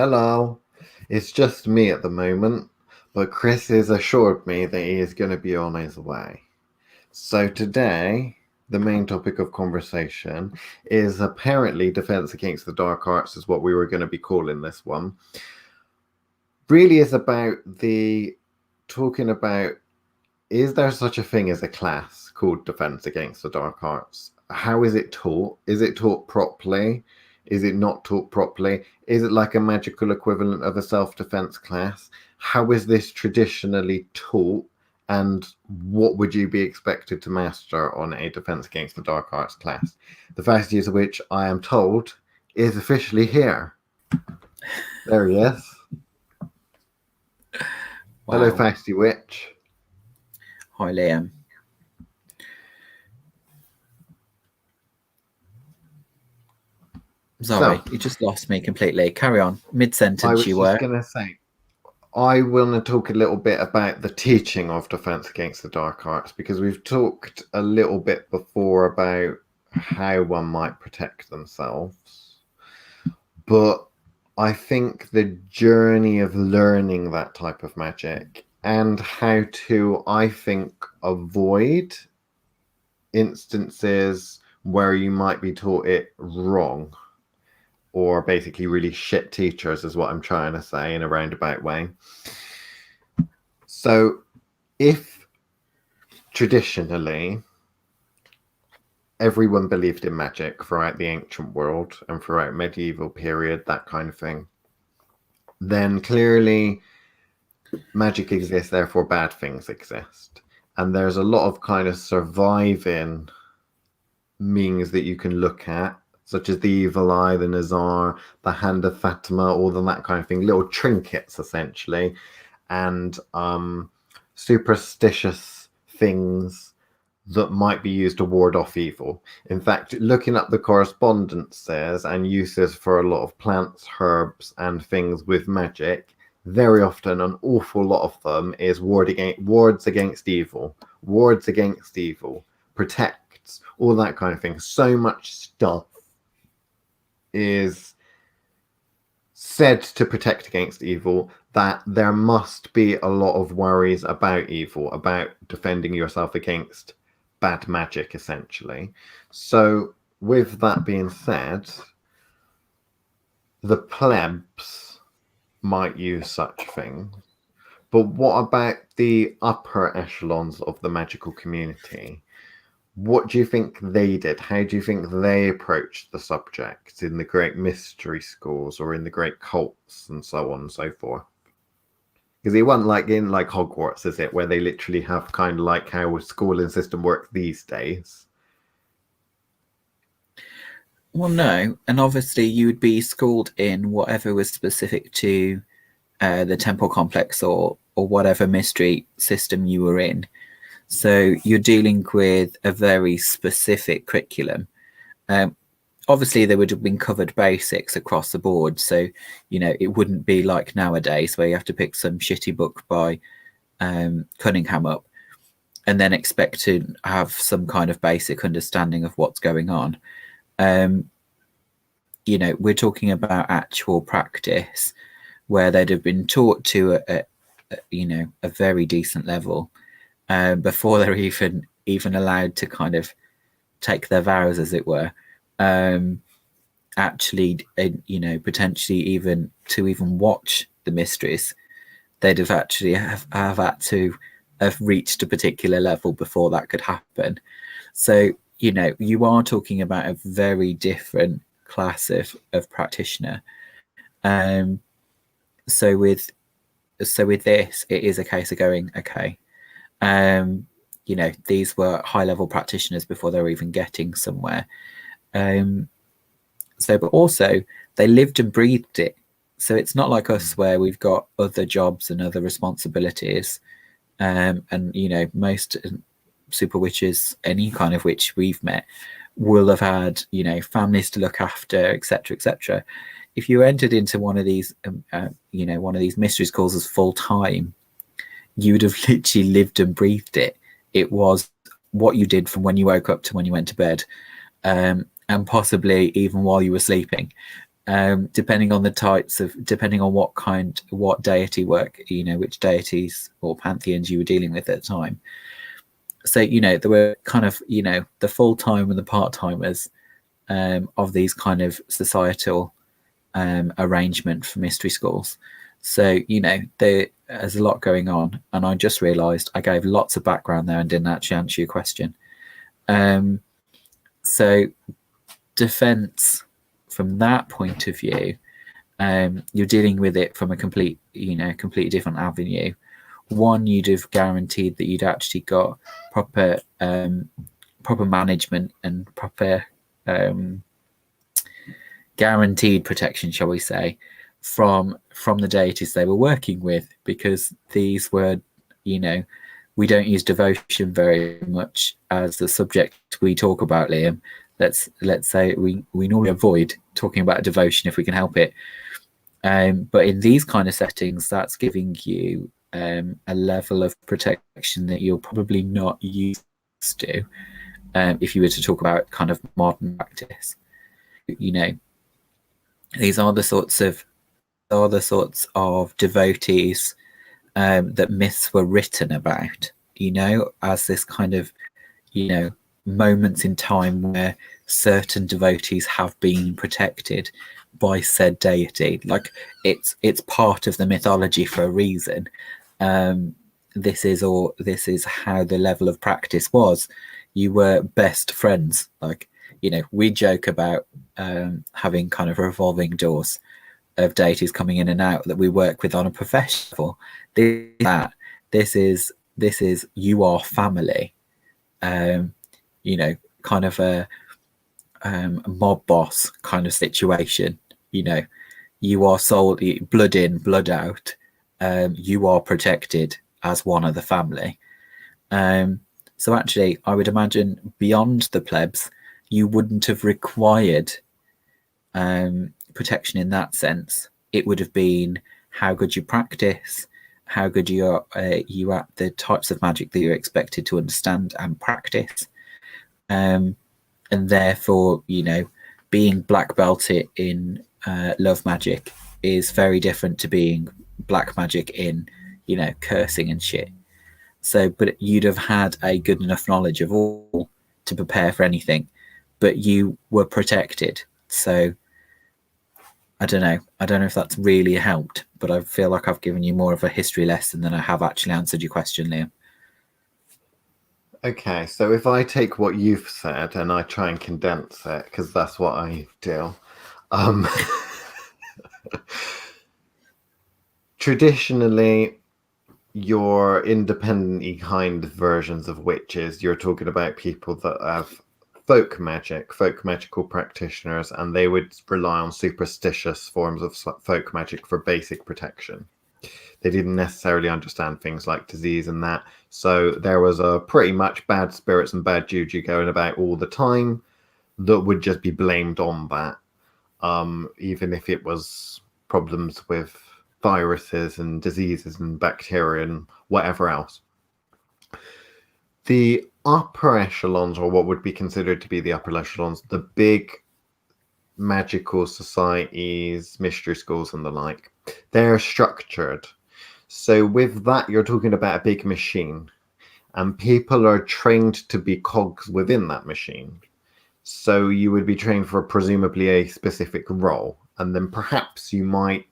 Hello. It's just me at the moment, but Chris has assured me that he is going to be on his way. So today, the main topic of conversation is apparently Defense Against the Dark Arts is what we were going to be calling this one. Really is about talking about, is there such a thing as a class called Defense Against the Dark Arts? How is it taught? Is it taught properly? Is it not taught properly? Is it like a magical equivalent of a self-defense class? How is this traditionally taught? And what would you be expected to master on a Defense Against the Dark Arts class? The Fausty of which I am told is officially here. There he is. Wow. Hello, Fausty Witch. Hi, Liam. Sorry, you just lost me completely. Carry on. Mid-sentence you were. I was just going to say, I want to talk a little bit about the teaching of Defense Against the Dark Arts, because we've talked a little bit before about how one might protect themselves. But I think the journey of learning that type of magic and how to, I think, avoid instances where you might be taught it wrong, or basically really shit teachers is what I'm trying to say in a roundabout way. So if traditionally everyone believed in magic throughout the ancient world and throughout medieval period, that kind of thing, then clearly magic exists, therefore bad things exist. And there's a lot of kind of surviving means that you can look at, such as the evil eye, the Nazar, the hand of Fatima, all of that kind of thing, little trinkets essentially, and superstitious things that might be used to ward off evil. In fact, looking up the correspondences and uses for a lot of plants, herbs, and things with magic, very often an awful lot of them is wards against evil, protects, all that kind of thing. So much stuff is said to protect against evil that there must be a lot of worries about evil, about defending yourself against bad magic, essentially. So with that being said, the plebs might use such things, but what about the upper echelons of the magical community? What do you think they did? How do you think they approached the subject in the great mystery schools or in the great cults and so on and so forth? Because it wasn't like in like Hogwarts, is it, where they literally have kind of like how a schooling system works these days? Well, no, and obviously you would be schooled in whatever was specific to the temple complex or whatever mystery system you were in. So you're dealing with a very specific curriculum. Obviously, there would have been covered basics across the board. So, it wouldn't be like nowadays where you have to pick some shitty book by Cunningham up and then expect to have some kind of basic understanding of what's going on. We're talking about actual practice where they'd have been taught to a very decent level. Before they're even allowed to kind of take their vows, as it were, actually, potentially even to watch the mysteries, they'd have actually have had to have reached a particular level before that could happen. So, you are talking about a very different class of practitioner. So with this, it is a case of going, okay, these were high level practitioners before they were even getting somewhere. But also they lived and breathed it. So it's not like us where we've got other jobs and other responsibilities. And most super witches, any kind of witch we've met, will have had, families to look after, etc., etc. If you entered into one of these, one of these mystery schools as full time, you would have literally lived and breathed it. It was what you did from when you woke up to when you went to bed, and possibly even while you were sleeping. depending on the depending on what deity work, which deities or pantheons you were dealing with at the time. So, there were kind of, the full-time and the part-timers of these kind of societal arrangement for mystery schools. So, there's a lot going on. And I just realised I gave lots of background there and didn't actually answer your question. So defense from that point of view, you're dealing with it from a completely different avenue. One, you'd have guaranteed that you'd actually got proper management and proper guaranteed protection, shall we say, from the deities they were working with, because these were, we don't use devotion very much as the subject we talk about, Liam. Let's say we normally avoid talking about devotion if we can help it. But in these kind of settings, that's giving you a level of protection that you're probably not used to if you were to talk about kind of modern practice. These are the sorts of devotees that myths were written about, as this kind of, moments in time where certain devotees have been protected by said deity. Like it's part of the mythology for a reason. This is how the level of practice was. You were best friends. Like, we joke about having kind of revolving doors of deities coming in and out that we work with on a professional. This is you are family. Kind of a mob boss kind of situation. You are sold, blood in, blood out. You are protected as one of the family. So actually, I would imagine beyond the plebs, you wouldn't have required protection in that sense. It would have been how good you practice, how good you are at the types of magic that you're expected to understand and practice. And therefore, being black belted in love magic is very different to being black magic in, cursing and shit. So, but you'd have had a good enough knowledge of all to prepare for anything, but you were protected. So I don't know if that's really helped, but I feel like I've given you more of a history lesson than I have actually answered your question, Liam. Okay, so if I take what you've said and I try and condense it, because that's what I do. Traditionally, your independently kind versions of witches, you're talking about people that have folk magical practitioners, and they would rely on superstitious forms of folk magic for basic protection. They didn't necessarily understand things like disease and that. So there was a pretty much bad spirits and bad juju going about all the time that would just be blamed on that. Even if it was problems with viruses and diseases and bacteria and whatever else. The upper echelons, or what would be considered to be the upper echelons, the big magical societies, mystery schools and the like, they're structured. So with that, you're talking about a big machine, and people are trained to be cogs within that machine. So you would be trained for presumably a specific role, and then perhaps you might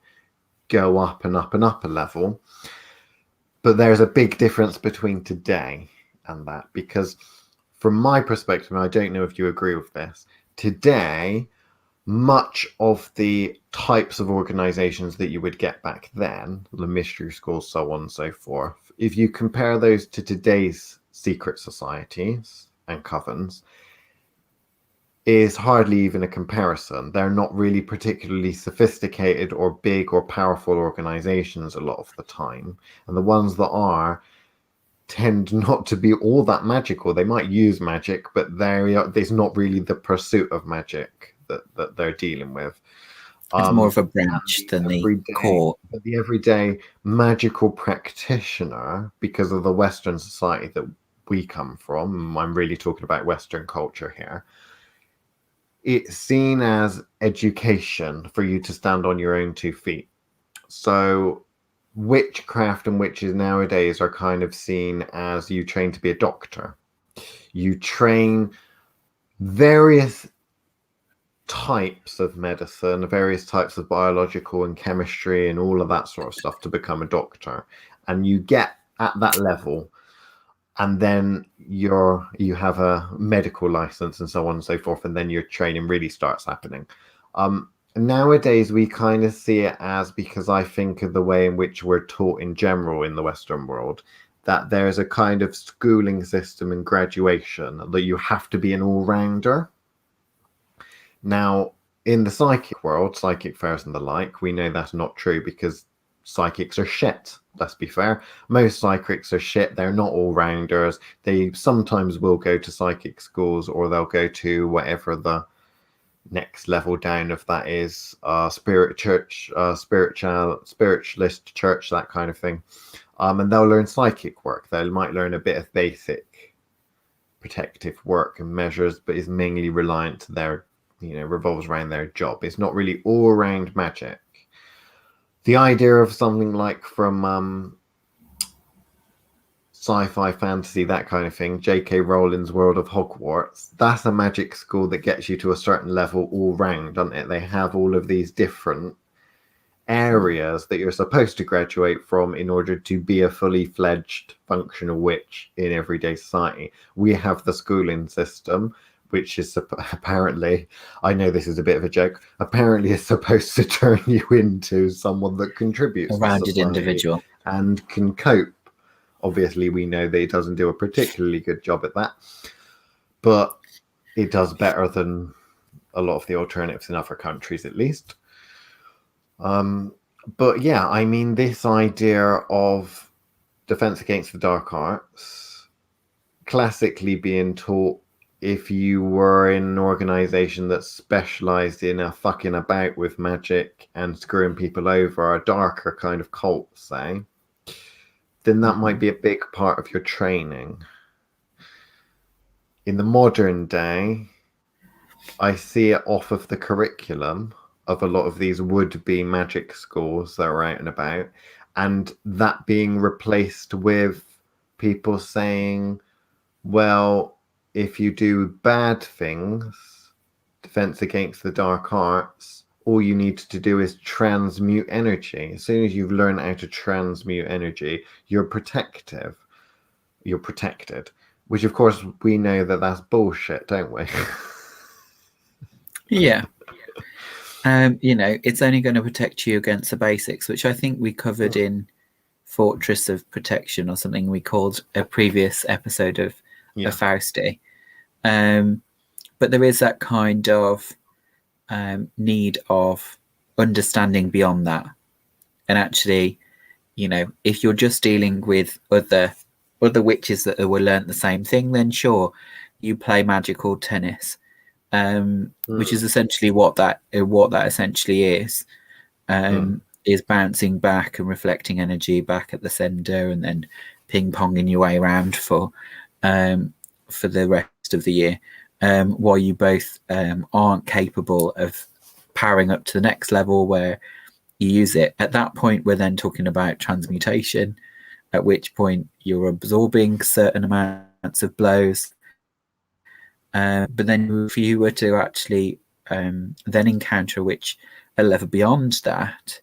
go up and up and up a level. But there's a big difference between today and that, because from my perspective, and I don't know if you agree with this, today, much of the types of organizations that you would get back then, the mystery schools, so on and so forth, if you compare those to today's secret societies and covens, is hardly even a comparison. They're not really particularly sophisticated or big or powerful organizations a lot of the time. And the ones that are tend not to be all that magical. They might use magic, but there's not really the pursuit of magic that they're dealing with. It's more of a branch than the core. But the everyday magical practitioner, because of the Western society that we come from, I'm really talking about Western culture here, it's seen as education for you to stand on your own 2 feet. So witchcraft and witches nowadays are kind of seen as you train to be a doctor. You train various types of medicine, various types of biological and chemistry and all of that sort of stuff to become a doctor. And you get at that level, and then you have a medical license and so on and so forth, and then your training really starts happening. Nowadays we kind of see it as, because I think of the way in which we're taught in general in the Western world, that there's a kind of schooling system and graduation that you have to be an all-rounder. Now, in the psychic world, psychic fairs and the like, we know that's not true, because psychics are shit. Let's be fair. Most psychics are shit. They're not all-rounders. They sometimes will go to psychic schools, or they'll go to whatever the next level down of that is, spirit church, spiritualist church, that kind of thing. And they'll learn psychic work. They might learn a bit of basic protective work and measures, but is mainly reliant to their, revolves around their job. It's not really all-round magic. The idea of something like from sci-fi, fantasy, that kind of thing, J.K. Rowling's World of Hogwarts, that's a magic school that gets you to a certain level all round, doesn't it? They have all of these different areas that you're supposed to graduate from in order to be a fully fledged functional witch in everyday society. We have the schooling system, which is apparently, I know this is a bit of a joke, apparently is supposed to turn you into someone that contributes A to rounded society individual. and can cope. Obviously, we know that it doesn't do a particularly good job at that, but it does better than a lot of the alternatives in other countries, at least. But yeah, I mean, this idea of defense against the dark arts, classically being taught if you were in an organization that specialized in a fucking about with magic and screwing people over, a darker kind of cult, say, then that might be a big part of your training. In the modern day, I see it off of the curriculum of a lot of these would-be magic schools that are out and about, and that being replaced with people saying, well, if you do bad things, defense against the dark arts, all you need to do is transmute energy. As soon as you've learned how to transmute energy, you're protected. Which, of course, we know that that's bullshit, don't we? Yeah. It's only going to protect you against the basics, which I think we covered in Fortress of Protection, or something we called a previous episode of Fausty. But there is that kind of need of understanding beyond that. And actually, if you're just dealing with other witches that will learn the same thing, then sure, you play magical tennis. Which is essentially what that essentially is bouncing back and reflecting energy back at the sender, and then ping-ponging your way around for the rest of the year, while you both aren't capable of powering up to the next level where you use it. At that point, we're then talking about transmutation, at which point you're absorbing certain amounts of blows. But then if you were to actually then encounter a witch a level beyond that,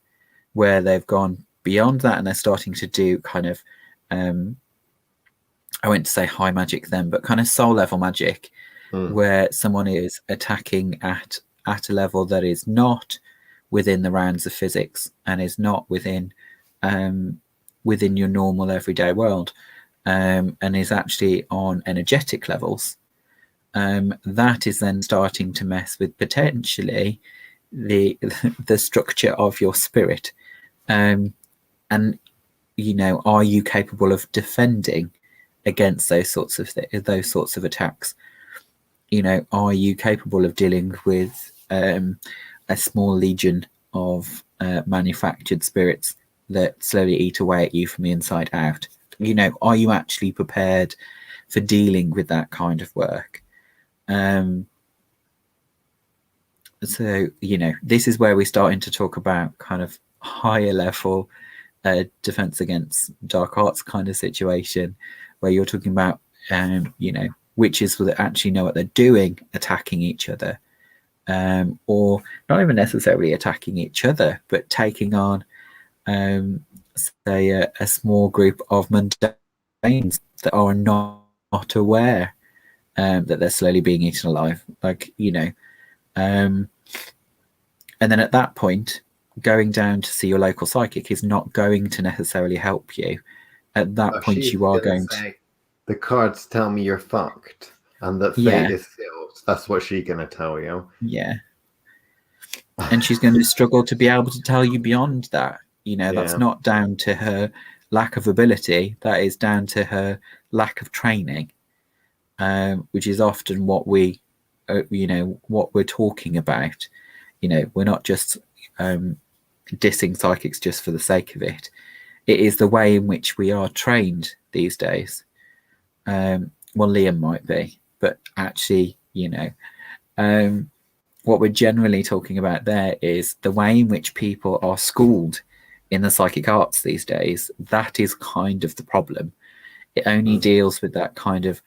where they've gone beyond that and they're starting to do kind of, I went to say high magic then, but kind of soul level magic, where someone is attacking at a level that is not within the rounds of physics and is not within your normal everyday world, and is actually on energetic levels. That is then starting to mess with potentially the structure of your spirit, and are you capable of defending against those sorts of attacks? Are you capable of dealing with a small legion of manufactured spirits that slowly eat away at you from the inside out? Are you actually prepared for dealing with that kind of work? So, this is where we're starting to talk about kind of higher level defense against dark arts kind of situation, where you're talking about, witches that actually know what they're doing, attacking each other, or not even necessarily attacking each other, but taking on, say, a small group of mundanes that are not aware that they're slowly being eaten alive. And then at that point, going down to see your local psychic is not going to necessarily help you. At that point, She's you are gonna going to, say, the cards tell me you're fucked and that fate yeah, is sealed. That's what she's gonna tell you. yeah. And she's going to struggle to be able to tell you beyond that. That's Yeah. not down to her lack of ability. That is down to her lack of training, which is often what what we're talking about. We're not just dissing psychics just for the sake of it. It is the way in which we are trained these days. Well, Liam might be, but actually, what we're generally talking about there is the way in which people are schooled in the psychic arts these days. That is kind of the problem. It only deals with that kind of,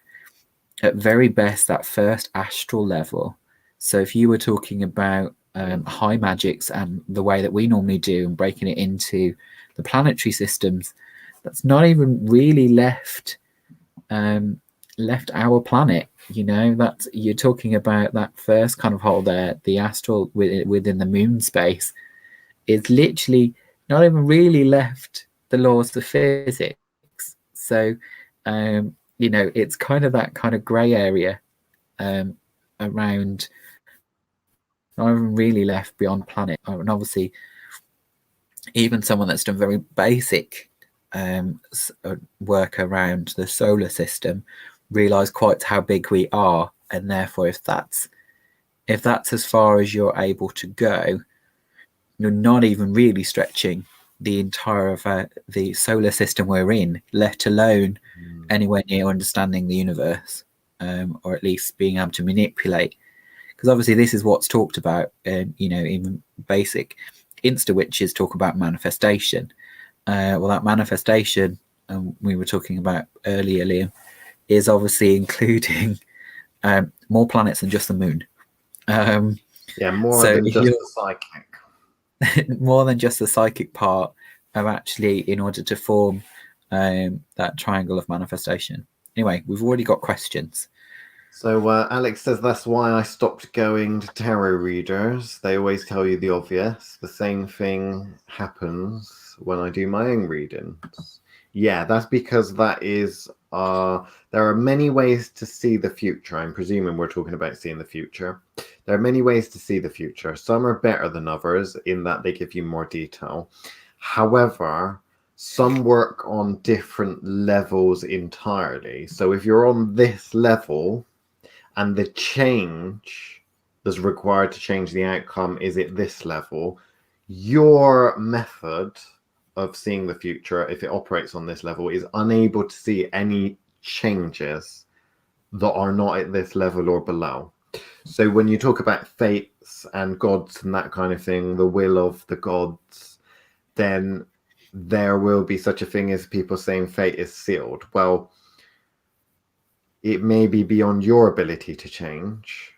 at very best, that first astral level. So if you were talking about high magics and the way that we normally do and breaking it into the planetary systems, that's not even really left our planet. That you're talking about that first kind of hole there, the astral within the moon space, is literally not even really left the laws of physics. So it's kind of that kind of gray area around, not even really left beyond planet. And obviously, even someone that's done very basic work around the solar system realize quite how big we are, and therefore if that's as far as you're able to go, you're not even really stretching the entire of the solar system we're in, let alone anywhere near understanding the universe, or at least being able to manipulate. Because obviously this is what's talked about, even basic insta witches talk about manifestation. Well, that manifestation we were talking about earlier, Liam, is obviously including more planets than just the moon. More so than just the psychic. More than just the psychic part of actually, in order to form that triangle of manifestation. Anyway, we've already got questions. So Alex says, that's why I stopped going to tarot readers. They always tell you the obvious. The same thing happens when I do my own readings. Yeah, that's because that is there are many ways to see the future. I'm presuming we're talking about seeing the future. There are many ways to see the future. Some are better than others in that they give you more detail. However, some work on different levels entirely. So if you're on this level and the change that's required to change the outcome is at this level, your method of seeing the future, if it operates on this level, is unable to see any changes that are not at this level or below. So when you talk about fates and gods and that kind of thing, the will of the gods, then there will be such a thing as people saying fate is sealed. Well, it may be beyond your ability to change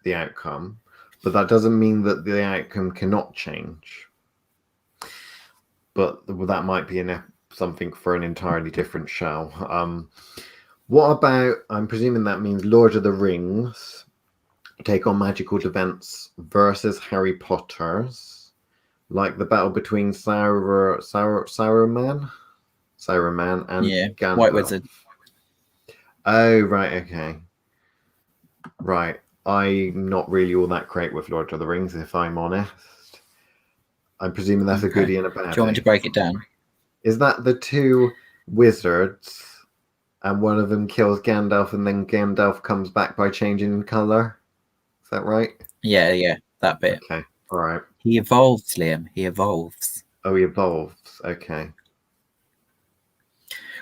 the outcome, but that doesn't mean that the outcome cannot change. But that might be something for an entirely different show. What about, I'm presuming that means Lord of the Rings take on magical events versus Harry Potter's, like the battle between Saruman and Gandalf. White Wizard. Oh, right, okay. Right. I'm not really all that great with Lord of the Rings, if I'm honest. I'm presuming that's a goodie and a baddie. Do you want me to break it down? Is that the two wizards and one of them kills Gandalf and then Gandalf comes back by changing colour? Is that right? Yeah, that bit. Okay, all right. He evolves, Liam. He evolves. Oh, he evolves. Okay.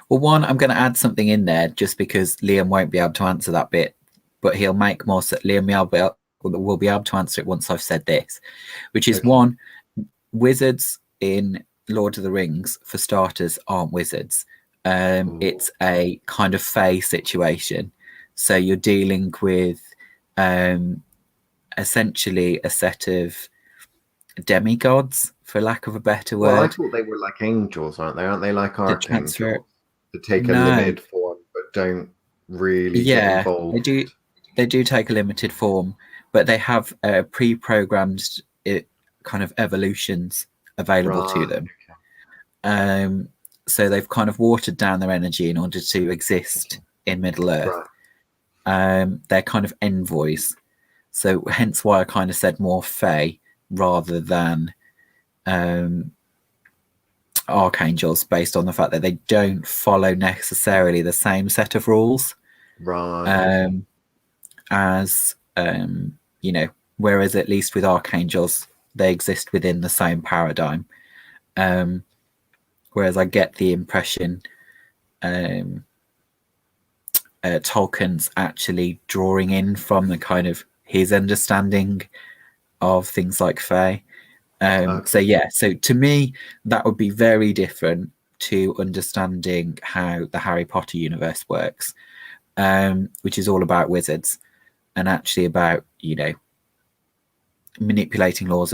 Well, one, I'm going to add something in there just because Liam won't be able to answer that bit, but he'll make more sense. Liam we'll be able to answer it once I've said this, which is Okay. one, wizards in Lord of the Rings, for starters, aren't wizards. It's a kind of fae situation. So you're dealing with essentially a set of demigods, for lack of a better Well, I word. thought they were like angels, aren't they? Aren't they like That transfer. archangels that take a No, limited form but don't really get yeah, involved? they do take a limited form, but they have pre-programmed kind of evolutions available to Right. them. So they've kind of watered down their energy in order to exist in Middle Earth. Right. They're kind of envoys. So hence why I kind of said more fae rather than archangels, based on the fact that they don't follow necessarily the same set of rules Right. as you know, whereas at least with archangels they exist within the same paradigm. Whereas I get the impression Tolkien's actually drawing in from the kind of his understanding of things like fae. So yeah, so to me that would be very different to understanding how the Harry Potter universe works, which is all about wizards and actually about, you know, manipulating laws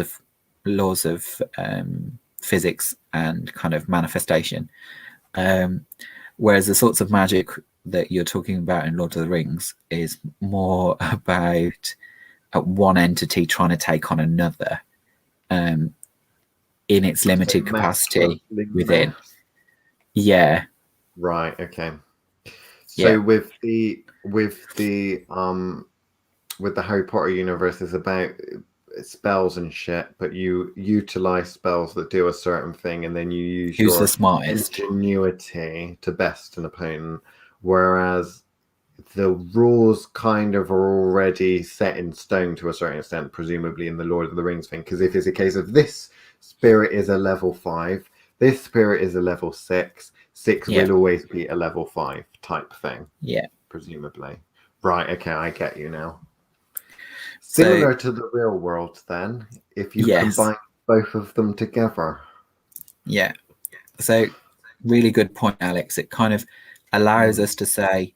of physics and kind of manifestation. Whereas the sorts of magic that you're talking about in Lord of the Rings is more about one entity trying to take on another in its limited capacity within. Yeah. Right. Okay. So Yeah. with the Harry Potter universe, is about spells and shit, but you utilize spells that do a certain thing, and then you use Who's the your smartest? ingenuity to best an opponent. Whereas the rules kind of are already set in stone to a certain extent, presumably in the Lord of the Rings thing. Because if it's a case of this spirit is a level 5, this spirit is a level 6, 6 Yeah. will always be a level 5 type thing. Yeah. Presumably. Right, okay, I get you now. So Similar to the real world, then, if you yes. combine both of them together. Yeah. So really good point, Alex. It kind of allows us to say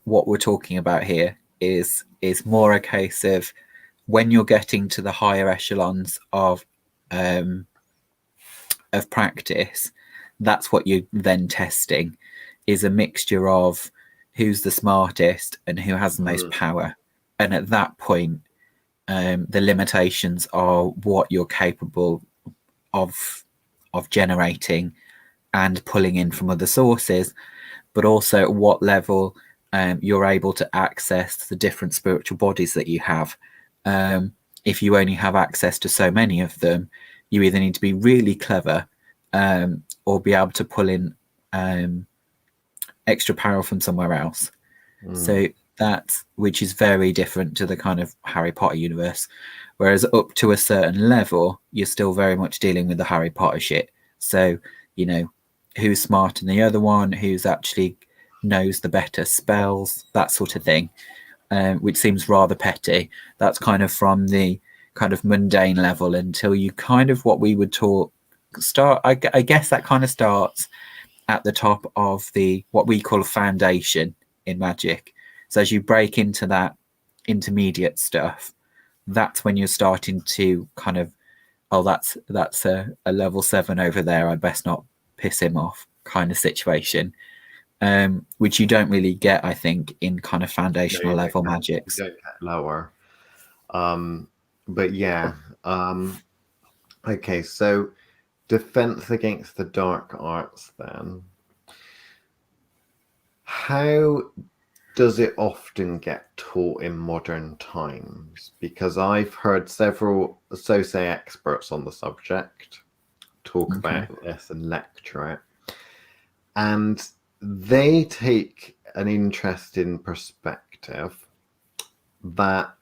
what we're talking about here is more a case of when you're getting to the higher echelons of practice, that's what you're then testing, is a mixture of who's the smartest and who has the most power. And at that point, the limitations are what you're capable of generating and pulling in from other sources, but also at what level you're able to access the different spiritual bodies that you have. If you only have access to so many of them, you either need to be really clever or be able to pull in extra power from somewhere else. So that's, which is very different to the kind of Harry Potter universe. Whereas up to a certain level, you're still very much dealing with the Harry Potter shit. So, you know, who's smarter than the other one, who's actually knows the better spells, that sort of thing, which seems rather petty. That's kind of from the kind of mundane level until you kind of what we would start. I guess that kind of starts at the top of the what we call a foundation in magic. So as you break into that intermediate stuff, that's when you're starting to kind of, oh, that's a level 7 over there, I best not piss him off kind of situation, which you don't really get, I think, in kind of foundational level magics. You don't get lower. But yeah. Okay, so defense against the dark arts then. How does it often get taught in modern times? Because I've heard several associate experts on the subject talk about this and lecture it. And they take an interesting perspective that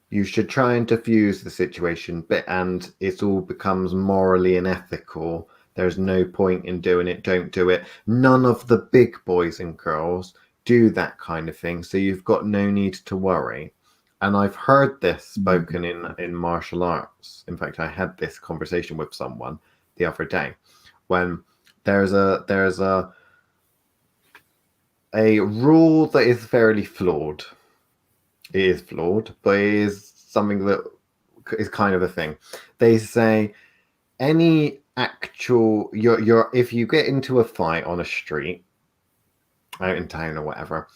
you should try and diffuse the situation, and it all becomes morally unethical. There's no point in doing it. Don't do it. None of the big boys and girls do that kind of thing, so you've got no need to worry. And I've heard this spoken in martial arts. In fact, I had this conversation with someone the other day when there's a rule that is fairly flawed. It is flawed, but it is something that is kind of a thing. They say any actual if you get into a fight on a street out in town or whatever,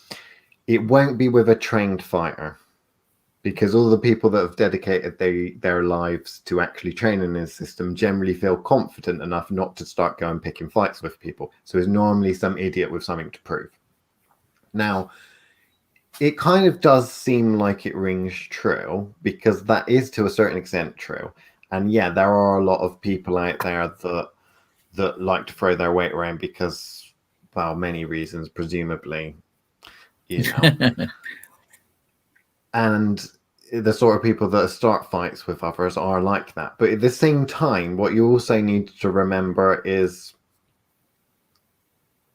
it won't be with a trained fighter, because all the people that have dedicated their lives to actually training in the system generally feel confident enough not to start going picking fights with people. So it's normally some idiot with something to prove. Now, it kind of does seem like it rings true, because that is to a certain extent true. And yeah, there are a lot of people out there that like to throw their weight around because, well, many reasons, presumably, you know. And the sort of people that start fights with others are like that. But at the same time, what you also need to remember is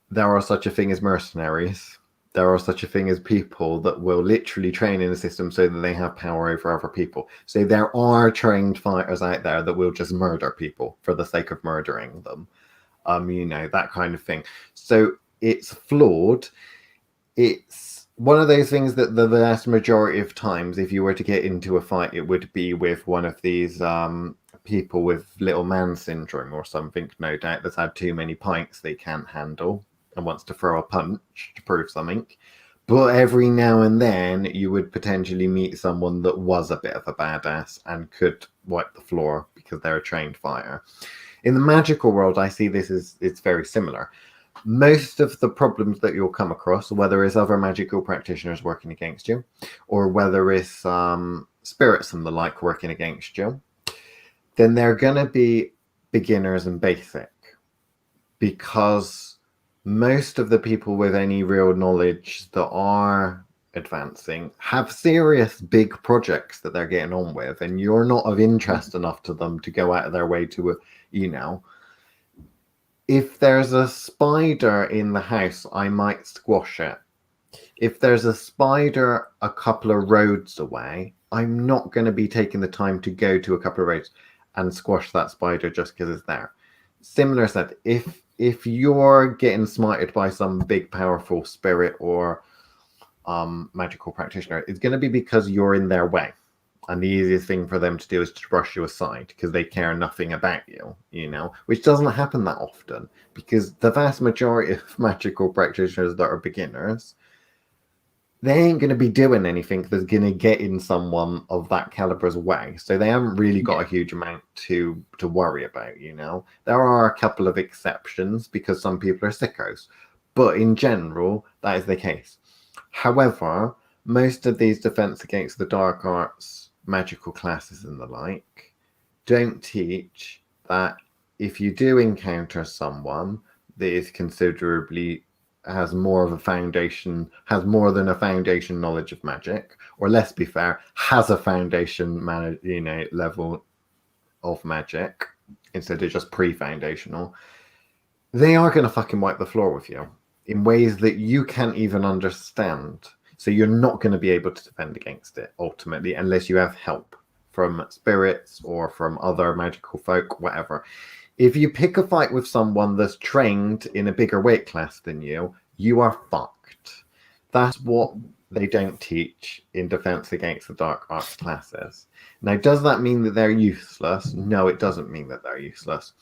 there are such a thing as mercenaries. There are such a thing as people that will literally train in a system so that they have power over other people. So there are trained fighters out there that will just murder people for the sake of murdering them. That kind of thing. So it's flawed. It's one of those things that the vast majority of times, if you were to get into a fight, it would be with one of these people with little man syndrome or something, no doubt, that's had too many pints they can't handle and wants to throw a punch to prove something. But every now and then you would potentially meet someone that was a bit of a badass and could wipe the floor because they're a trained fighter. In the magical world, I see this as it's very similar. Most of the problems that you'll come across, whether it's other magical practitioners working against you, or whether it's spirits and the like working against you, then they're going to be beginners and basic, because most of the people with any real knowledge that are advancing have serious big projects that they're getting on with, and you're not of interest enough to them to go out of their way to, if there's a spider in the house, I might squash it. If there's a spider a couple of roads away, I'm not going to be taking the time to go to a couple of roads and squash that spider just because it's there. Similar said, if you're getting smited by some big powerful spirit or magical practitioner, it's going to be because you're in their way. And the easiest thing for them to do is to brush you aside because they care nothing about you, which doesn't happen that often, because the vast majority of magical practitioners that are beginners, they ain't going to be doing anything that's going to get in someone of that caliber's way. So they haven't really got a huge amount to worry about, There are a couple of exceptions because some people are sickos, but in general, that is the case. However, most of these defense against the dark arts magical classes and the like don't teach that if you do encounter someone that is considerably has more than a foundation knowledge of magic, or let's be fair, has a foundation level of magic instead of just pre-foundational, they are going to fucking wipe the floor with you in ways that you can't even understand. So you're not going to be able to defend against it, ultimately, unless you have help from spirits or from other magical folk, whatever. If you pick a fight with someone that's trained in a bigger weight class than you, you are fucked. That's what they don't teach in defense against the dark arts classes. Now, does that mean that they're useless? No, it doesn't mean that they're useless.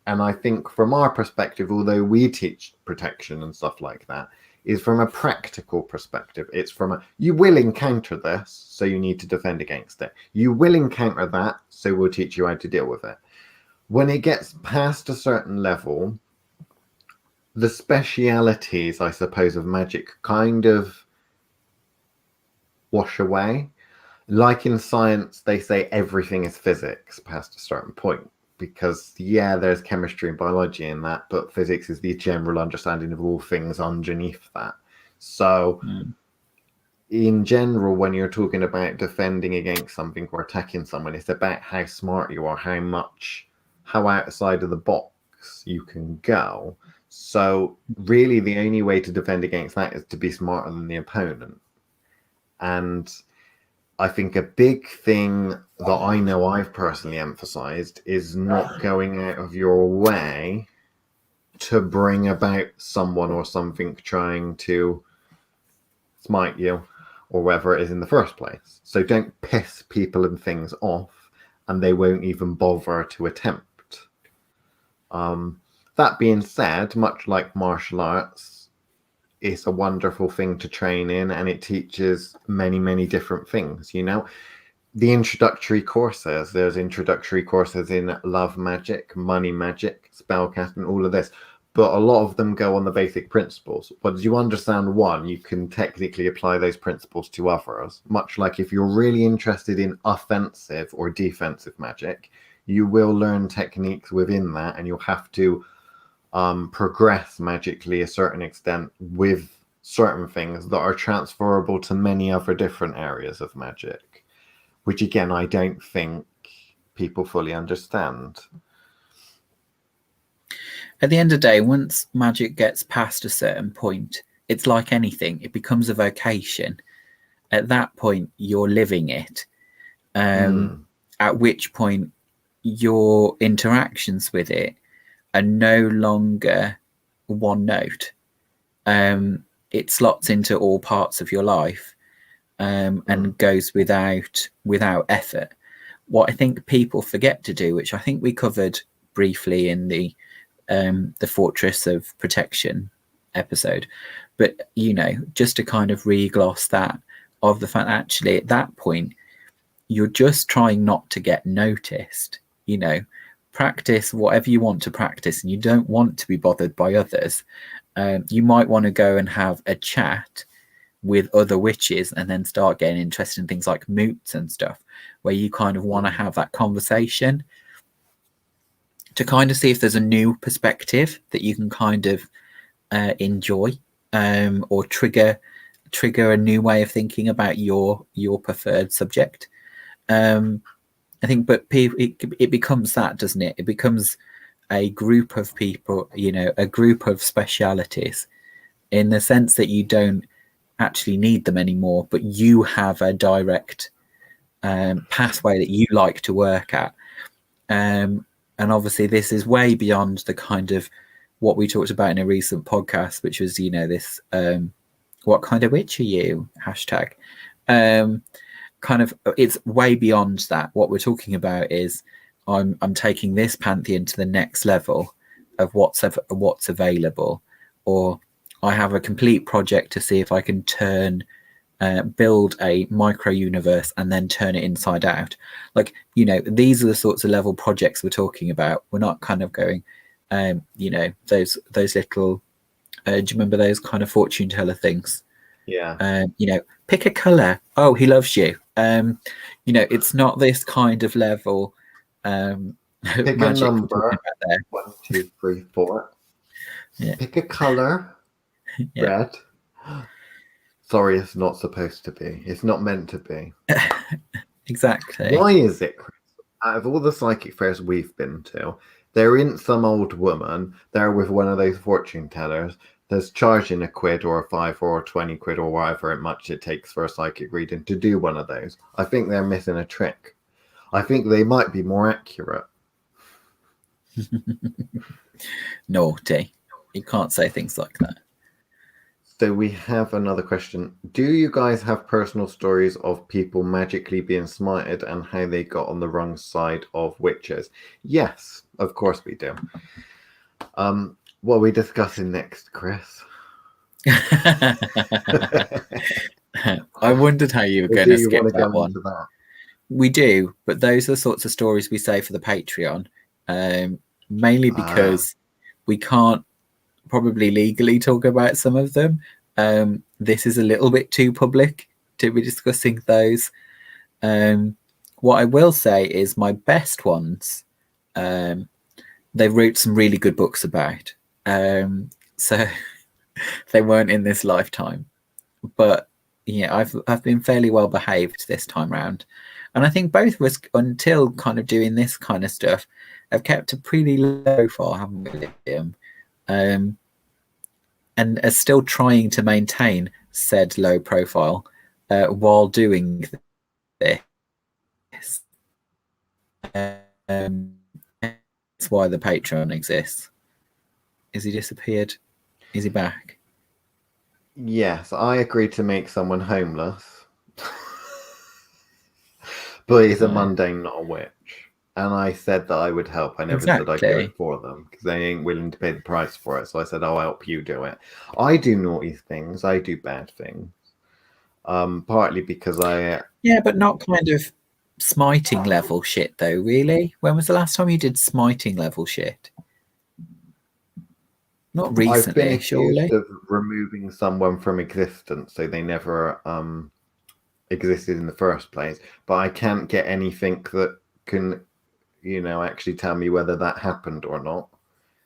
And I think from our perspective, although we teach protection and stuff like that, is from a practical perspective. It's from you will encounter this, so you need to defend against it. You will encounter that, so we'll teach you how to deal with it. When it gets past a certain level, the specialities, I suppose, of magic kind of wash away. Like in science, they say everything is physics past a certain point. Because, there's chemistry and biology in that, but physics is the general understanding of all things underneath that. So, in general, when you're talking about defending against something or attacking someone, it's about how smart you are, how outside of the box you can go. So, really, the only way to defend against that is to be smarter than the opponent. And I think a big thing that I know I've personally emphasized is not going out of your way to bring about someone or something trying to smite you or whatever it is in the first place. So don't piss people and things off, and they won't even bother to attempt. That being said, much like martial arts, it's a wonderful thing to train in, and it teaches many, many different things. You know, the introductory courses. There's introductory courses in love magic, money magic, spellcasting, all of this. But a lot of them go on the basic principles. Once you understand one, you can technically apply those principles to others. Much like if you're really interested in offensive or defensive magic, you will learn techniques within that, and you'll have to progress magically a certain extent with certain things that are transferable to many other different areas of magic, which again I don't think people fully understand. At the end of the day, once magic gets past a certain point, it's like anything, it becomes a vocation. At that point you're living it, at which point your interactions with it are no longer one note. It slots into all parts of your life, and goes without effort. What I think people forget to do, which I think we covered briefly in the Fortress of Protection episode, but you know, just to kind of re-gloss that, of the fact that actually at that point you're just trying not to get noticed. You know, practice whatever you want to practice, and you don't want to be bothered by others. You might want to go and have a chat with other witches and then start getting interested in things like moots and stuff, where you kind of want to have that conversation to kind of see if there's a new perspective that you can kind of enjoy, or trigger a new way of thinking about your preferred subject. I think, but it becomes that, doesn't it? It becomes a group of people, you know, a group of specialities, in the sense that you don't actually need them anymore, but you have a direct pathway that you like to work at. And obviously this is way beyond the kind of what we talked about in a recent podcast, which was, you know, this what kind of witch are you? Hashtag. Kind of, it's way beyond that. What we're talking about is I'm taking this pantheon to the next level of what's available, or I have a complete project to see if I can build a micro universe and then turn it inside out. Like, you know, these are the sorts of level projects we're talking about. We're not kind of going, you know, those little, do you remember those kind of fortune teller things? Yeah. You know, pick a color. Oh, he loves you. You know, it's not this kind of level. Pick a number. 1, 2, 3, 4. Yeah. Pick a color. Yeah. Red. Sorry, it's not supposed to be. It's not meant to be. Exactly. Why is it, Chris? Out of all the psychic fairs we've been to, there isn't some old woman there with one of those fortune tellers that's charging £1 or £5 or 20 quid or whatever much it takes for a psychic reading to do one of those. I think they're missing a trick. I think they might be more accurate. Naughty. You can't say things like that. So we have another question. Do you guys have personal stories of people magically being smited and how they got on the wrong side of witches? Yes, of course we do. What are we discussing next, Chris? I wondered how you were going to skip that one. That? We do, but those are the sorts of stories we say for the Patreon, mainly because we can't probably legally talk about some of them. This is a little bit too public to be discussing those. What I will say is my best ones, they wrote some really good books about. So they weren't in this lifetime, but yeah, I've been fairly well behaved this time round, and I think both of us, until kind of doing this kind of stuff, have kept a pretty low profile, haven't we, Liam? And are still trying to maintain said low profile while doing this. That's why the Patreon exists. Is he disappeared? Is he back? Yes, I agreed to make someone homeless. But he's a mundane, not a witch. And I said that I would help. I never said I'd do it for them because they ain't willing to pay the price for it. So I said, I'll help you do it. I do naughty things. I do bad things. Partly because Yeah, but not kind of smiting level shit though, really. When was the last time you did smiting level shit? Not recently, I've been accused surely. of removing someone from existence, so they never existed in the first place. But I can't get anything that can, actually tell me whether that happened or not,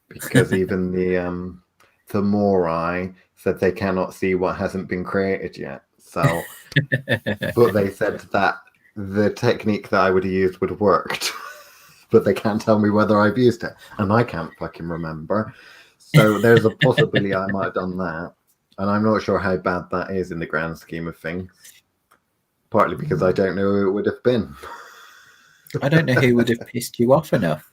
because even the Morai said they cannot see what hasn't been created yet. So, but they said that the technique that I would have used would have worked, but they can't tell me whether I've used it, and I can't fucking remember. So there's a possibility I might have done that, and I'm not sure how bad that is in the grand scheme of things. Partly because I don't know who it would have been. I don't know who would have pissed you off enough.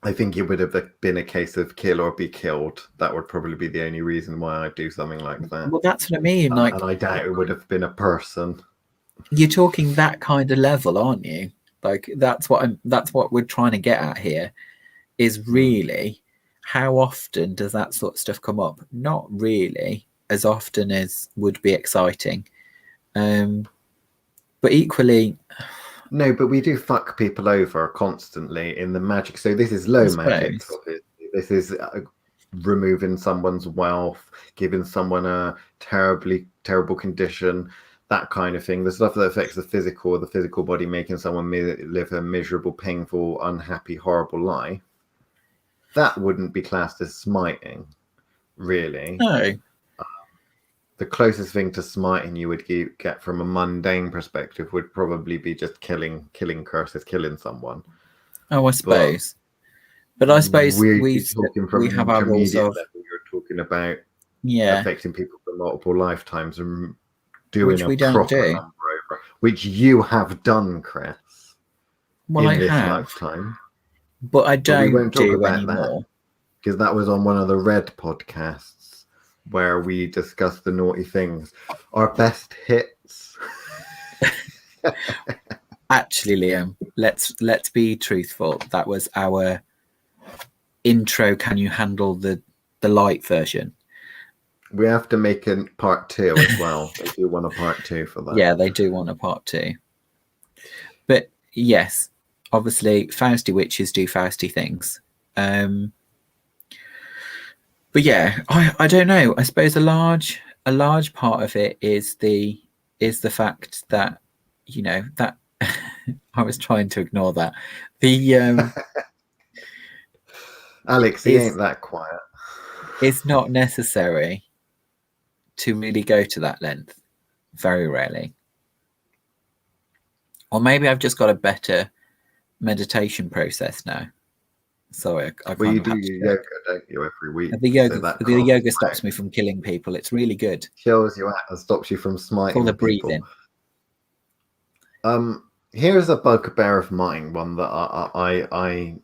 I think it would have been a case of kill or be killed. That would probably be the only reason why I'd do something like that. Well, that's what I mean. Like, and I doubt it would have been a person. You're talking that kind of level, aren't you? Like that's what we're trying to get at here. Is really how often does that sort of stuff come up? Not really as often as would be exciting. But equally, no, but we do fuck people over constantly in the magic. So this is low magic. Obviously. This is removing someone's wealth, giving someone a terrible condition, that kind of thing. The stuff that affects the physical body, making someone live a miserable, painful, unhappy, horrible life. That wouldn't be classed as smiting, really. No. The closest thing to smiting you would get from a mundane perspective would probably be just killing curses, killing someone. Oh, I suppose. But I suppose we're talking from we have our rules of level. You're talking about affecting people for multiple lifetimes and doing a proper number over, which you have done, Chris. Well, in I this have, lifetime, but I don't do anymore because that was on one of the Red podcasts where we discussed the naughty things, our best hits. Actually, Liam, let's be truthful. That was our intro. Can you handle the light version? We have to make a part 2 as well. They do want a part 2 for that. Yeah, they do want a part 2. But yes, obviously, Fausty Witches do Fausty things. But yeah, I don't know. I suppose a large part of it is the fact that that I was trying to ignore that. The Alex, he ain't that quiet. It's not necessary to really go to that length. Very rarely. Or maybe I've just got a better meditation process now. Sorry, I well, you do yoga, don't you, every week? The yoga stops me from killing people. It's really good. Kills you out and stops you from smiting the people. Breathing. Here's a Bugbearer of Mine, one that I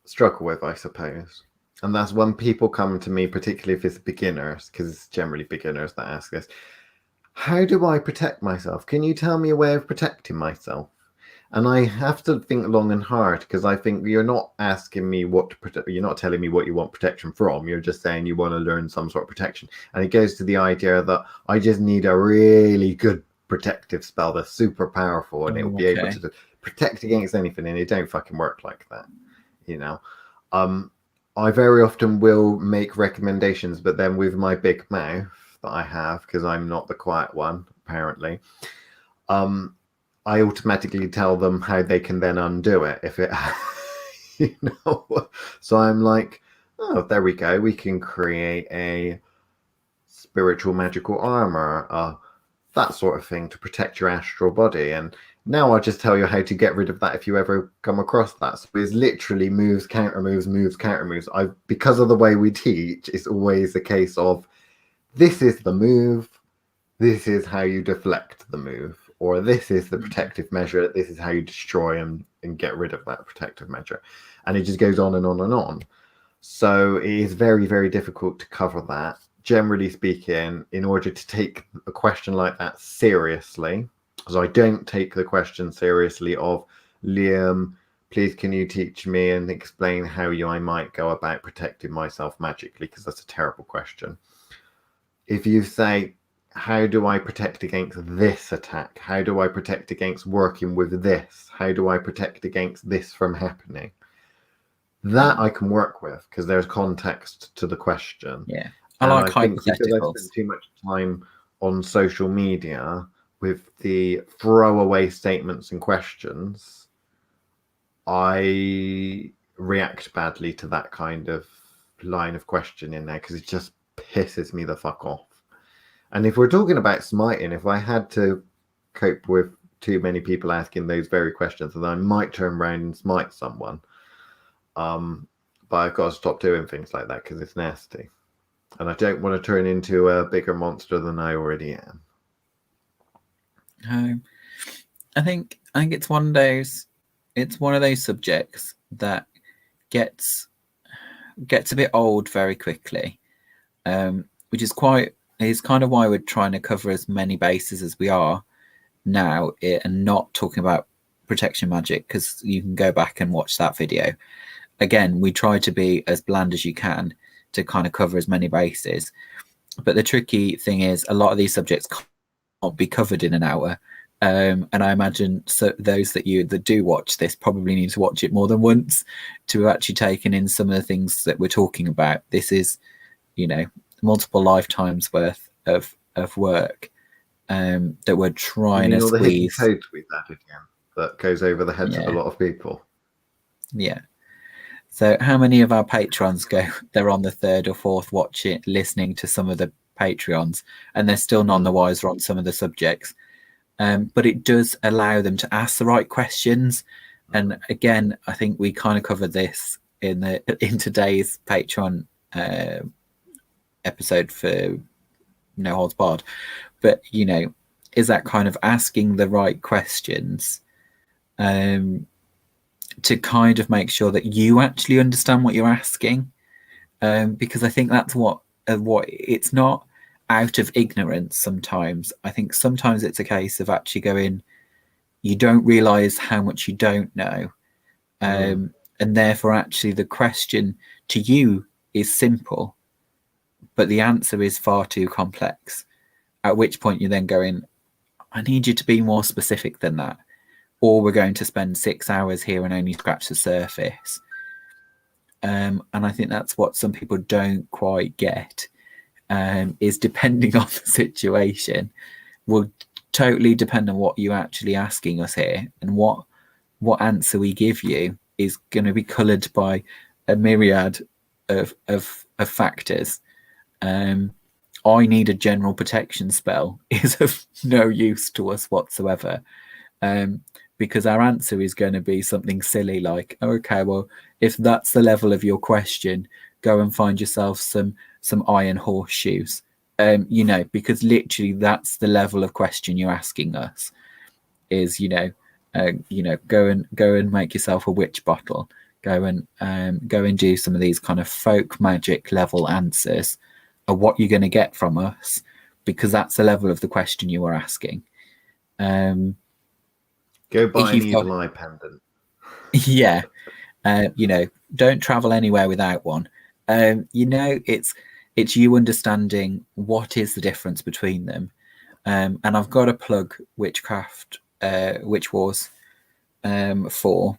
struggle with, I suppose. And that's when people come to me, particularly if it's beginners, because it's generally beginners that ask this. How do I protect myself? Can you tell me a way of protecting myself? And I have to think long and hard, because I think you're not asking me what to protect. You're not telling me what you want protection from. You're just saying you want to learn some sort of protection. And it goes to the idea that I just need a really good protective spell that's super powerful, and it will be able to protect against anything. And it don't fucking work like that, I very often will make recommendations, but then with my big mouth that I have, because I'm not the quiet one, apparently, I automatically tell them how they can then undo it if it, So I'm like, oh, there we go. We can create a spiritual magical armor, that sort of thing to protect your astral body. And now I'll just tell you how to get rid of that if you ever come across that. So it's literally moves, counter moves, moves, counter moves. Because of the way we teach, it's always a case of this is the move, this is how you deflect the move, or this is the protective measure, this is how you destroy and get rid of that protective measure. And it just goes on and on and on. So it is very, very difficult to cover that. Generally speaking, in order to take a question like that seriously, because I don't take the question seriously of, Liam, please can you teach me and explain how I might go about protecting myself magically, because that's a terrible question. If you say, how do I protect against this attack? How do I protect against working with this? How do I protect against this from happening? That I can work with because there's context to the question. Yeah. I think because I hypotheticals. spend too much time on social media with the throwaway statements and questions, I react badly to that kind of line of question in there because it just pisses me the fuck off. And if we're talking about smiting, if I had to cope with too many people asking those very questions, then I might turn around and smite someone. But I've got to stop doing things like that because it's nasty. And I don't want to turn into a bigger monster than I already am. I think it's one of those subjects that gets a bit old very quickly, which is kind of why we're trying to cover as many bases as we are now, and not talking about protection magic, because you can go back and watch that video. Again, we try to be as bland as you can to kind of cover as many bases, but the tricky thing is a lot of these subjects can't be covered in an hour. And I imagine those that do watch this probably need to watch it more than once to actually taken in some of the things that we're talking about. This is, multiple lifetimes worth of work that we're trying to all the hidden squeeze. codes we've added in that goes over the heads of a lot of people. Yeah. So how many of our patrons they're on the third or fourth listening to some of the Patreons, and they're still none the wiser on some of the subjects. But it does allow them to ask the right questions. And again, I think we kind of covered this in today's Patreon episode for No Holds Barred. But, is that kind of asking the right questions to kind of make sure that you actually understand what you're asking. Because I think that's what it's not out of ignorance sometimes. I think sometimes it's a case of actually going, you don't realize how much you don't know. And therefore actually the question to you is simple, but the answer is far too complex. At which point you're then going, I need you to be more specific than that, or we're going to spend 6 hours here and only scratch the surface. And I think that's what some people don't quite get, is depending on the situation, will totally depend on what you're actually asking us here, and what answer we give you is going to be coloured by a myriad of factors. I need a general protection spell is of no use to us whatsoever, because our answer is going to be something silly like, okay, well, if that's the level of your question, go and find yourself some iron horseshoes, because literally that's the level of question you're asking us is, go and make yourself a witch bottle, go and do some of these kind of folk magic level answers of what you're going to get from us, because that's the level of the question you are asking. Go buy an evil eye pendant. Yeah. Don't travel anywhere without one. It's you understanding what is the difference between them. And I've got to plug Witchcraft, Witch Wars, for,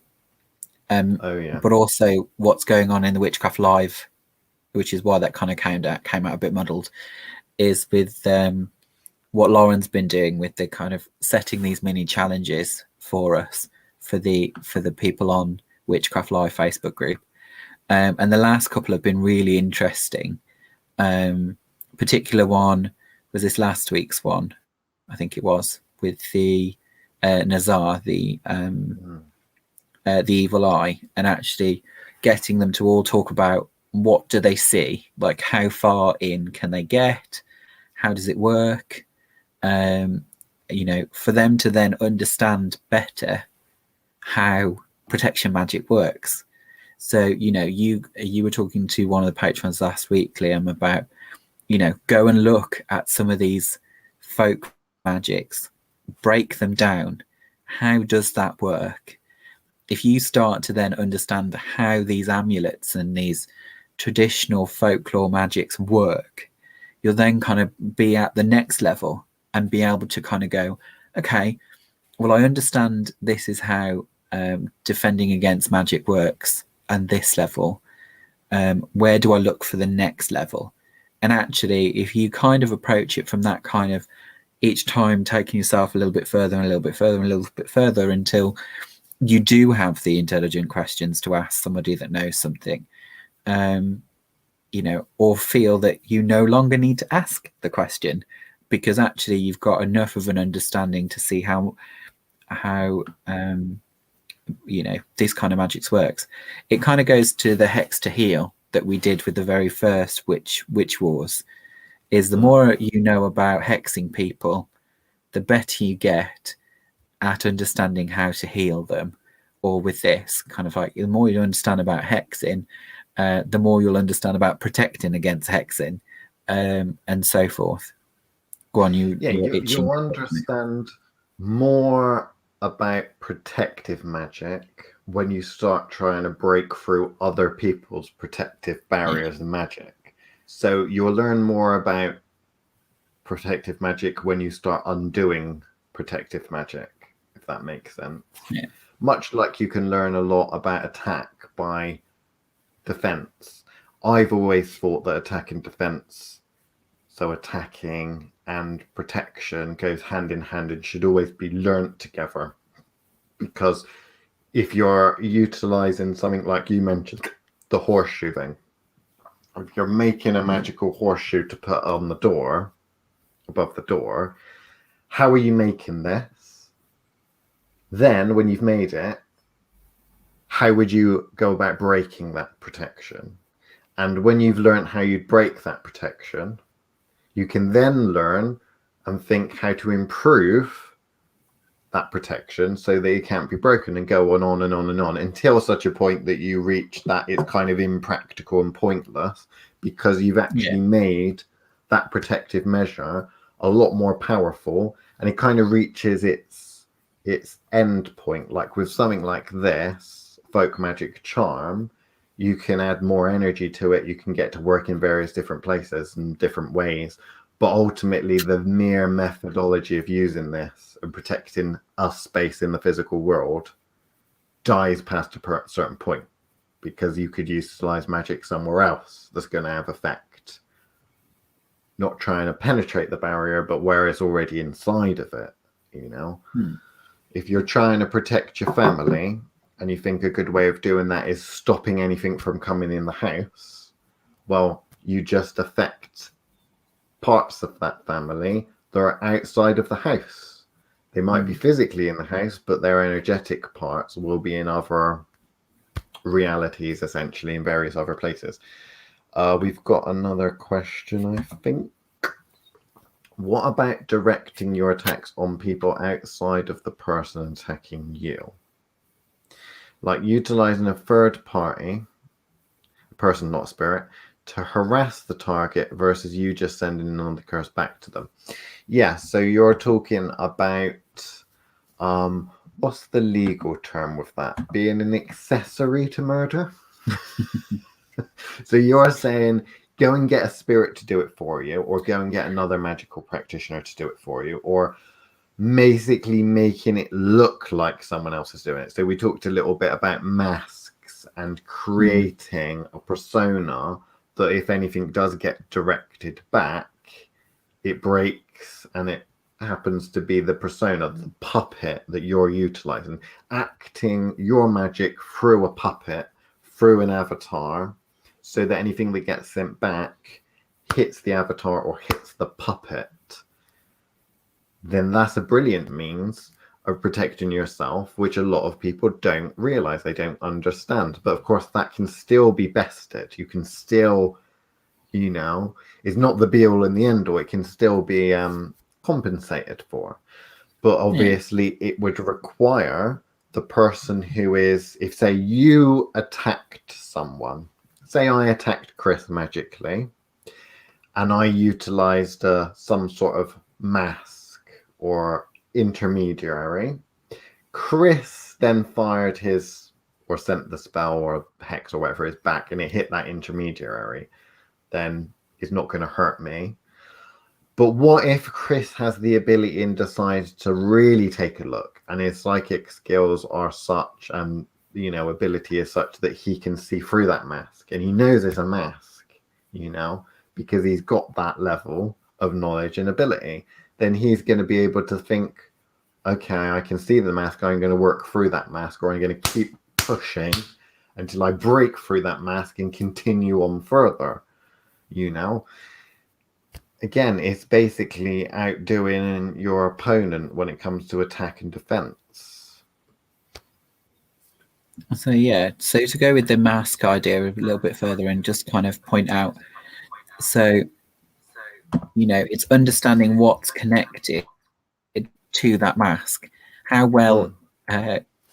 but also what's going on in the Witchcraft Live, which is why that kind of came out a bit muddled, is with what Lauren's been doing with the kind of setting these mini challenges for us, for the people on Witchcraft Live Facebook group. And the last couple have been really interesting. Particular one was this last week's one, I think it was, with the Nazar, the evil eye, and actually getting them to all talk about what do they see, like how far in can they get, how does it work, for them to then understand better how protection magic works. So, you were talking to one of the patrons last week, Liam, about, go and look at some of these folk magics, break them down. How does that work? If you start to then understand how these amulets and these traditional folklore magics work, you'll then kind of be at the next level and be able to kind of go, okay, well, I understand this is how defending against magic works and this level. Where do I look for the next level? And actually, if you kind of approach it from that kind of each time taking yourself a little bit further and a little bit further and a little bit further until you do have the intelligent questions to ask somebody that knows something, or feel that you no longer need to ask the question because actually you've got enough of an understanding to see how this kind of magics works. It kind of goes to the hex to heal that we did with the very first witch wars. Is the more you know about hexing people, the better you get at understanding how to heal them. Or with this, kind of like the more you understand about hexing, the more you'll understand about protecting against hexing, and so forth. Go on, you'll understand more about protective magic when you start trying to break through other people's protective barriers and magic. So you'll learn more about protective magic when you start undoing protective magic, if that makes sense. Yeah. Much like you can learn a lot about attack by defense. I've always thought that attack and defense, so attacking and protection, goes hand in hand and should always be learnt together. Because if you're utilizing something like you mentioned, the horseshoe thing, if you're making a magical horseshoe to put on the door, above the door, how are you making this? Then, when you've made it, how would you go about breaking that protection? And when you've learned how you'd break that protection, you can then learn and think how to improve that protection so that it can't be broken, and go on and on and on until such a point that you reach that it's kind of impractical and pointless because you've actually made that protective measure a lot more powerful, and it kind of reaches its end point. Like with something like this folk magic charm, you can add more energy to it, you can get to work in various different places and different ways, but ultimately the mere methodology of using this and protecting a space in the physical world dies past a certain point, because you could utilize magic somewhere else that's going to have effect, not trying to penetrate the barrier but where it's already inside of it. If you're trying to protect your family and you think a good way of doing that is stopping anything from coming in the house, well, you just affect parts of that family that are outside of the house. They might be physically in the house, but their energetic parts will be in other realities, essentially, in various other places. We've got another question, I think. What about directing your attacks on people outside of the person attacking you? Like utilizing a third party, a person, not a spirit, to harass the target versus you just sending another curse back to them. Yeah, so you're talking about, what's the legal term with that? Being an accessory to murder? So you're saying, go and get a spirit to do it for you, or go and get another magical practitioner to do it for you, or basically making it look like someone else is doing it. So we talked a little bit about masks and creating a persona that if anything does get directed back, it breaks, and it happens to be the persona, the puppet that you're utilizing, acting your magic through a puppet, through an avatar, so that anything that gets sent back hits the avatar or hits the puppet. Then that's a brilliant means of protecting yourself, which a lot of people don't realize, they don't understand. But of course, that can still be bested. You can still, it's not the be all and the end all. It can still be compensated for. But obviously it would require the person who is, if say you attacked someone, say I attacked Chris magically, and I utilized some sort of mask or intermediary. Chris then fired his, or sent the spell or hex or whatever is back, and it hit that intermediary. Then it's not going to hurt me. But what if Chris has the ability and decides to really take a look, and his psychic skills are such, and ability is such that he can see through that mask, and he knows it's a mask, because he's got that level of knowledge and ability. Then he's going to be able to think, okay, I can see the mask. I'm going to work through that mask, or I'm going to keep pushing until I break through that mask and continue on further. Again, it's basically outdoing your opponent when it comes to attack and defense. So to go with the mask idea a little bit further and just kind of point out, so it's understanding what's connected to that mask. How well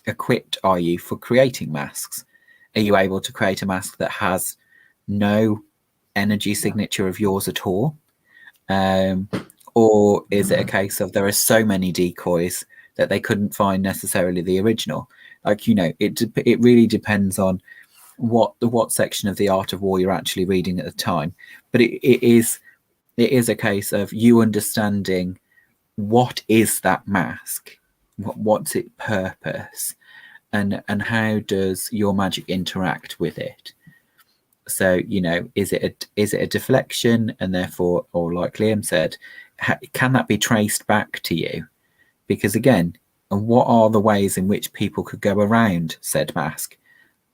equipped are you for creating masks? Are you able to create a mask that has no energy signature of yours at all? Or is it a case of there are so many decoys that they couldn't find necessarily the original? It really depends on what section of the Art of War you're actually reading at the time. But it is a case of you understanding what is that mask, what's its purpose, and how does your magic interact with it. So, is it a deflection, and therefore, or like Liam said, can that be traced back to you? Because again, what are the ways in which people could go around said mask?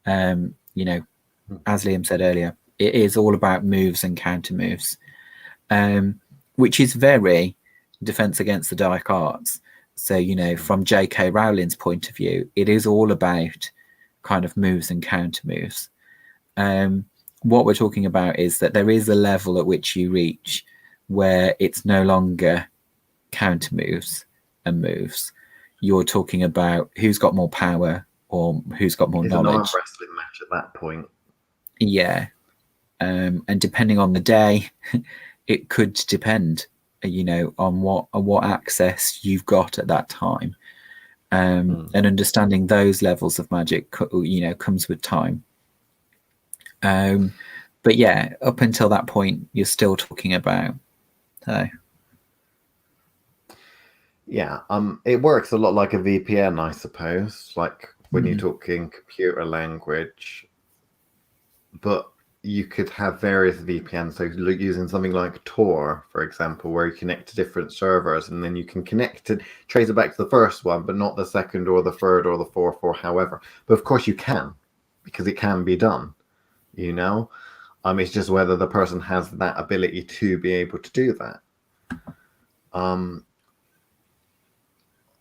As Liam said earlier, it is all about moves and counter moves, which is very Defense Against the Dark Arts. So, from J.K. Rowling's point of view, it is all about kind of moves and counter moves. What we're talking about is that there is a level at which you reach where it's no longer counter moves and moves. You're talking about who's got more power or who's got more knowledge. It's an arm wrestling match at that point. Yeah. And depending on the day, it could depend, on what access you've got at that time. And understanding those levels of magic, comes with time. But yeah, up until that point, you're still talking about. Yeah, it works a lot like a VPN, I suppose, like when you're talking computer language. But you could have various VPNs, so using something like Tor, for example, where you connect to different servers, and then you can connect to trace it back to the first one, but not the second or the third or the fourth or however. But of course you can, because it can be done. It's just whether the person has that ability to be able to do that.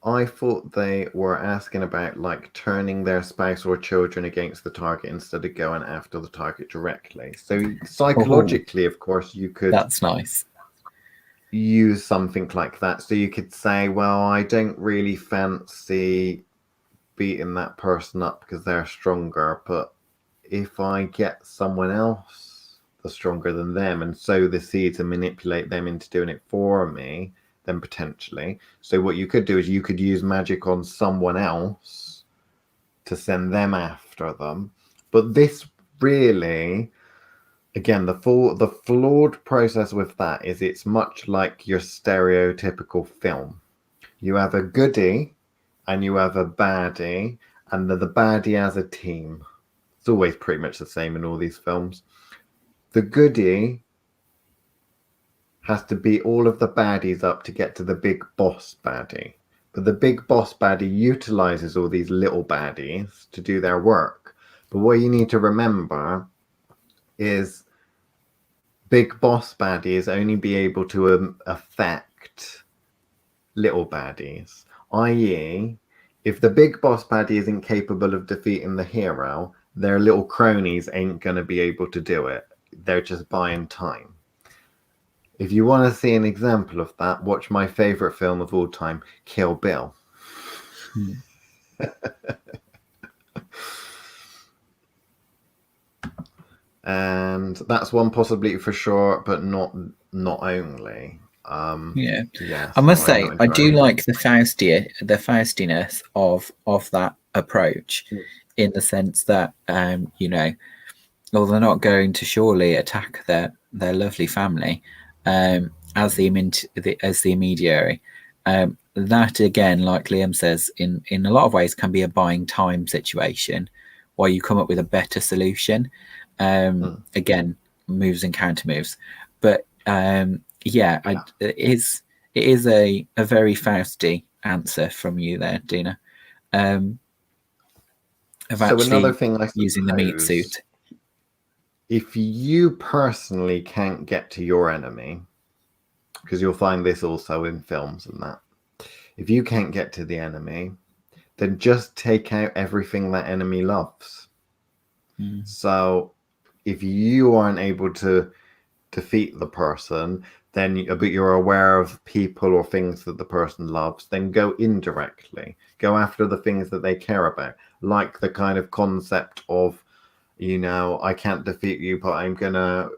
I thought they were asking about like turning their spouse or children against the target instead of going after the target directly. So psychologically, of course, you could. That's nice. Use something like that. So you could say, well, I don't really fancy beating that person up because they're stronger, but if I get someone else that's stronger than them and sow the seeds and manipulate them into doing it for me, then potentially. So what you could do is you could use magic on someone else to send them after them. But this really, again, the flawed process with that is it's much like your stereotypical film. You have a goodie and you have a baddie, and the baddie has a team. It's always pretty much the same in all these films. The goodie has to beat all of the baddies up to get to the big boss baddie. But the big boss baddie utilizes all these little baddies to do their work. But what you need to remember is big boss baddies only be able to affect little baddies. I.e., if the big boss baddie isn't capable of defeating the hero, their little cronies ain't going to be able to do it. They're just buying time. If you want to see an example of that, watch my favorite film of all time, Kill Bill. And that's one possibility for sure, but not only. Yeah, Yeah, I so must I'm say not I do entirely sure. like the Faustiness of that approach, in the sense that well, they're not going to surely attack their lovely family as as the intermediary. That again, like Liam says, in a lot of ways, can be a buying time situation, while you come up with a better solution. Again, moves and counter moves, but yeah, it is a very Fausty answer from you there, Dina, of So another actually thing, I using the meat suppose, suit. if you personally can't get to your enemy, because you'll find this also in films and that, if you can't get to the enemy, then just take out everything that enemy loves. So if you aren't able to defeat the person, then but you're aware of people or things that the person loves, then go indirectly. Go after the things that they care about, like the kind of concept of, I can't defeat you, but I'm gonna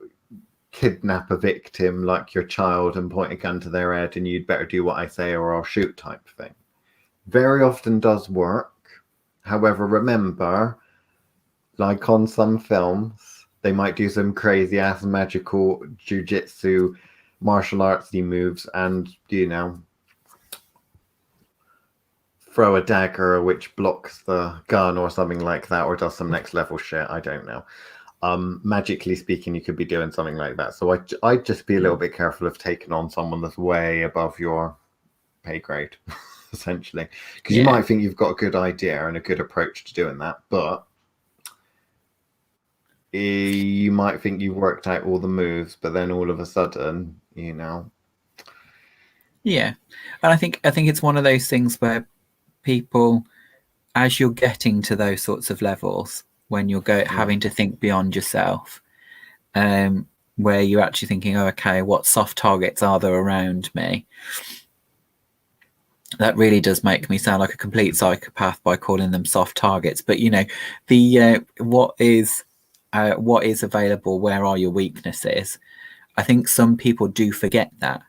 kidnap a victim like your child and point a gun to their head, and you'd better do what I say or I'll shoot type thing. Very often does work. However, remember, like on some films, they might do some crazy ass magical jujitsu martial artsy moves and, throw a dagger which blocks the gun or something like that, or does some next level shit. I don't know. Magically speaking, you could be doing something like that. So I'd just be a little bit careful of taking on someone that's way above your pay grade, essentially. Because you Yeah, might think you've got a good idea and a good approach to doing that, but you might think you've worked out all the moves, but then all of a sudden, yeah, and I think it's one of those things where people, as you're getting to those sorts of levels, when you're having to think beyond yourself, where you're actually thinking, oh, okay, what soft targets are there around me? That really does make me sound like a complete psychopath by calling them soft targets. But the what is available? Where are your weaknesses? I think some people do forget that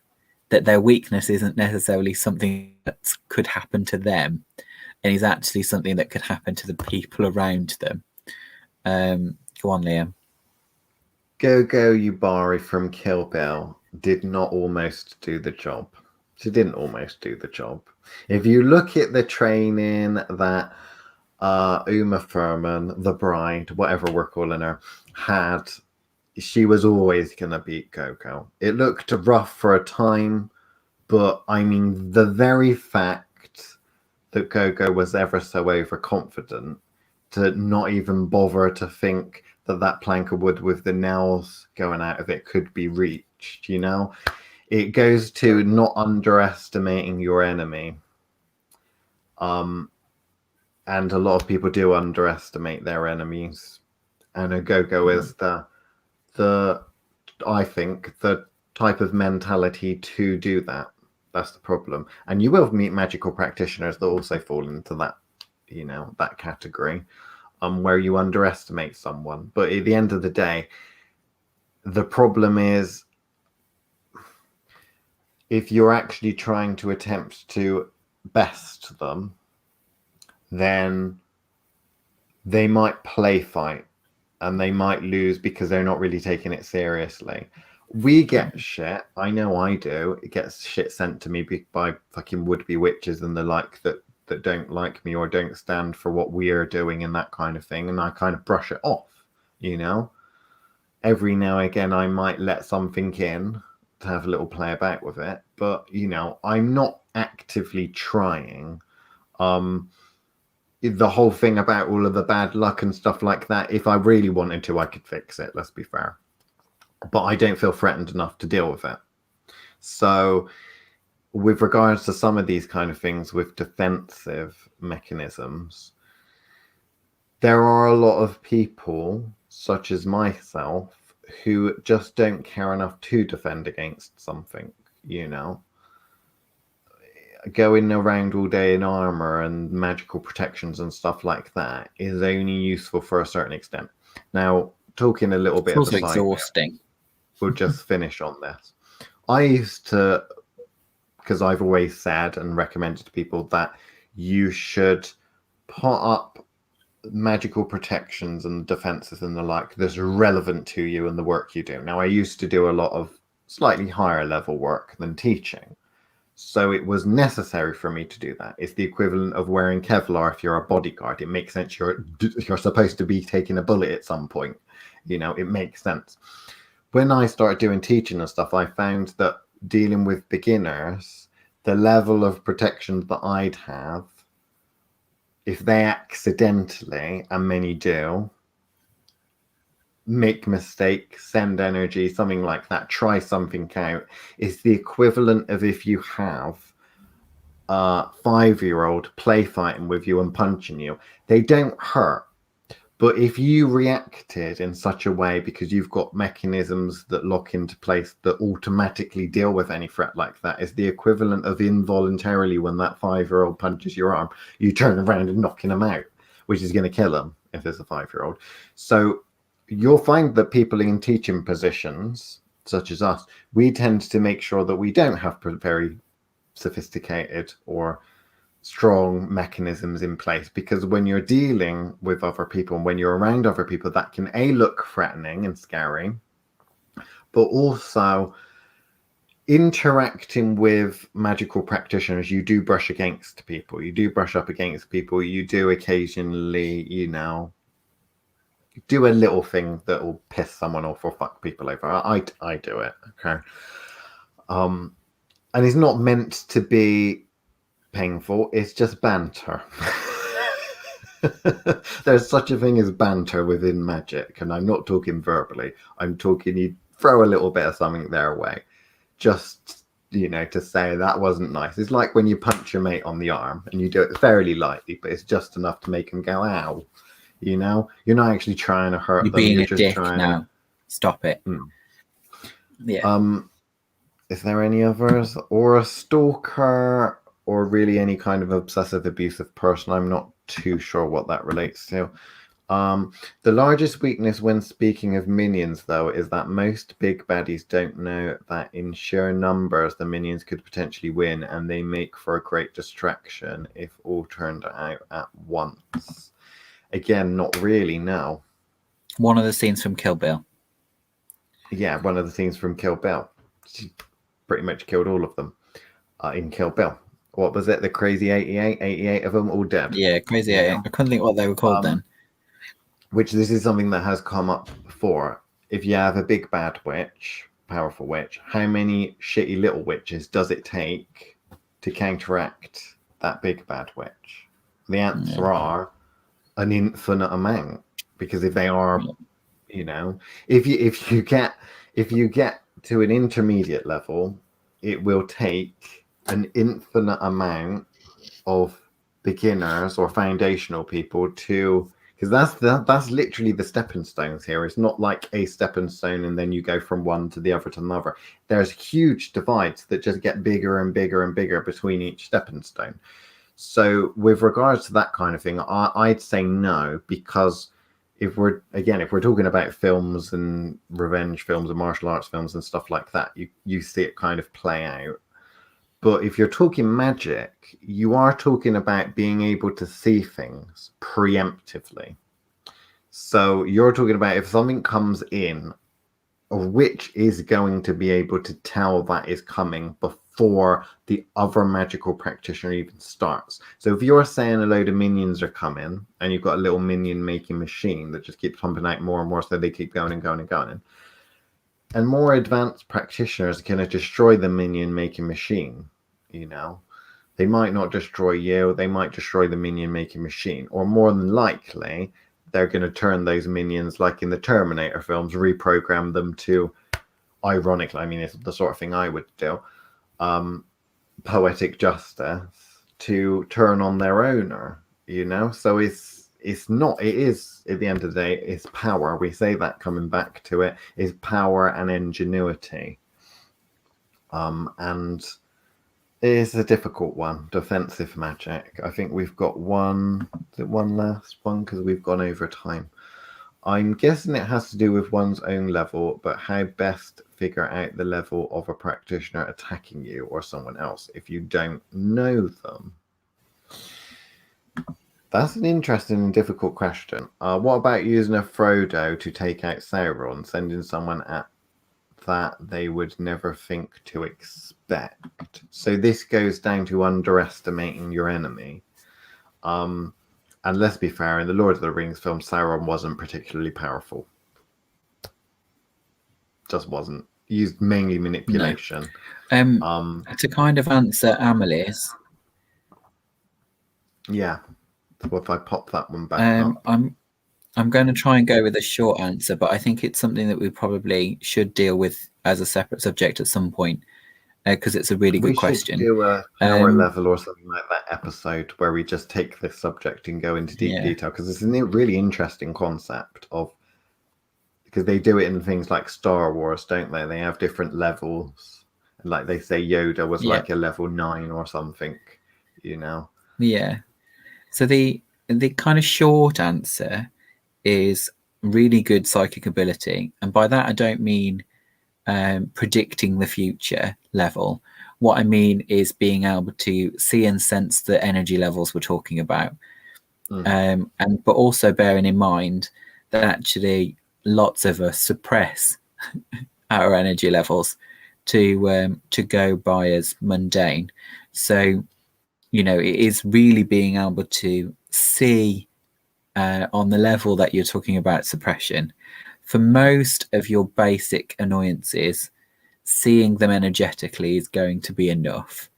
their weakness isn't necessarily something that could happen to them, and is actually something that could happen to the people around them. Go on, Liam. Gogo Yubari from Kill Bill did not almost do the job. She didn't almost do the job. If you look at the training that Uma Thurman, the bride, whatever we're calling her, had, she was always going to beat Gogo. It looked rough for a time, but I mean, the very fact that Gogo was ever so overconfident to not even bother to think that plank of wood with the nails going out of it could be reached, it goes to not underestimating your enemy. And a lot of people do underestimate their enemies, and a go-go is the I think the type of mentality to do that. That's the problem. And you will meet magical practitioners that also fall into that, that category, where you underestimate someone. But at the end of the day, the problem is, if you're actually trying to attempt to best them, then they might play fight and they might lose because they're not really taking it seriously. We get shit. I know I do. It gets shit sent to me by fucking would-be witches and the like that don't like me or don't stand for what we're doing and that kind of thing. And I kind of brush it off, Every now and again, I might let something in to have a little play about with it. But, I'm not actively trying. The whole thing about all of the bad luck and stuff like that, if I really wanted to, I could fix it, let's be fair. But I don't feel threatened enough to deal with it. So with regards to some of these kind of things with defensive mechanisms, there are a lot of people, such as myself, who just don't care enough to defend against something, going around all day in armor and magical protections and stuff like that is only useful for a certain extent. Now, talking a little bit It's of also a side, exhausting. we'll just finish on this. I used to, because I've always said and recommended to people that you should put up magical protections and defenses and the like that's relevant to you and the work you do. Now, I used to do a lot of slightly higher level work than teaching, so it was necessary for me to do that. It's the equivalent of wearing Kevlar if you're a bodyguard. It makes sense. You're supposed to be taking a bullet at some point. It makes sense. When I started doing teaching and stuff, I found that dealing with beginners, the level of protections that I'd have, if they accidentally, and many do, make mistakes, send energy, something like that, try something out, is the equivalent of if you have a 5-year-old play fighting with you and punching you. They don't hurt. But if you reacted in such a way because you've got mechanisms that lock into place that automatically deal with any threat like that, is the equivalent of involuntarily when that 5-year-old punches your arm, you turn around and knocking them out, which is going to kill them if there's a 5-year-old. So you'll find that people in teaching positions, such as us, we tend to make sure that we don't have very sophisticated or strong mechanisms in place, because when you're dealing with other people and when you're around other people, that can look threatening and scary, but also interacting with magical practitioners, you do brush against people, you do brush up against people, you do occasionally do a little thing that will piss someone off or fuck people over. I do it, okay? And it's not meant to be painful, it's just banter. There's such a thing as banter within magic, and I'm not talking verbally, I'm talking you throw a little bit of something their way, just to say that wasn't nice. It's like when you punch your mate on the arm and you do it fairly lightly, but it's just enough to make them go ow. You're not actually trying to hurt You're them, being you're a just dick trying now. to... Stop it. Yeah. Is there any others? Or a stalker, or really any kind of obsessive abusive person? I'm not too sure what that relates to. The largest weakness when speaking of minions, though, is that most big baddies don't know that in sheer numbers the minions could potentially win, and they make for a great distraction if all turned out at once. Again, not really, no. One of the scenes from Kill Bill. Yeah, one of the scenes from Kill Bill. She pretty much killed all of them in Kill Bill. What was it? The crazy 88? 88 of them all dead. Yeah, crazy. Yeah. I couldn't think what they were called then. Which this is something that has come up before. If you have a big bad witch, powerful witch, how many shitty little witches does it take to counteract that big bad witch? The answer are an infinite amount, because if they are, if you get to an intermediate level, it will take an infinite amount of beginners or foundational people to, because that's literally the stepping stones here. It's not like a stepping stone and then you go from one to the other to another. There's huge divides that just get bigger and bigger and bigger between each stepping stone. So with regards to that kind of thing, I'd say no, because if we're talking about films and revenge films and martial arts films and stuff like that, you see it kind of play out. But if you're talking magic, you are talking about being able to see things preemptively. So you're talking about if something comes in, a witch is going to be able to tell that is coming before the other magical practitioner even starts. So if you're saying a load of minions are coming and you've got a little minion making machine that just keeps pumping out more and more, so they keep going and going and going, and more advanced practitioners can destroy the minion making machine, they might not destroy you, they might destroy the minion making machine, or more than likely they're going to turn those minions, like in the Terminator films, reprogram them to, ironically, I mean, it's the sort of thing I would do, poetic justice, to turn on their owner, so it's it's not. It is, at the end of the day, it's power. We say that, coming back to it, is power and ingenuity. And it is a difficult one. Defensive magic. I think we've got one. Is it one last one? Because we've gone over time. I'm guessing it has to do with one's own level, but how best figure out the level of a practitioner attacking you or someone else if you don't know them? That's an interesting and difficult question. What about using a Frodo to take out Sauron, sending someone at that they would never think to expect? So this goes down to underestimating your enemy. And let's be fair, in the Lord of the Rings film, Sauron wasn't particularly powerful. Just wasn't. Used mainly manipulation. No. To kind of answer Amelie's. Yeah. So if I pop that one back up. I'm going to try and go with a short answer, but I think it's something that we probably should deal with as a separate subject at some point, because it's a really good question. We should do a power level or something like that episode where we just take this subject and go into deep detail, because it's a really interesting concept of, because they do it in things like Star Wars, don't they? They have different levels. And like they say Yoda was like a level 9 or something, you know? Yeah. So the kind of short answer is really good psychic ability. And by that, I don't mean predicting the future level. What I mean is being able to see and sense the energy levels we're talking about. But also bearing in mind that actually lots of us suppress our energy levels to go by as mundane. So, you know, it is really being able to see on the level that you're talking about suppression. For most of your basic annoyances, seeing them energetically is going to be enough.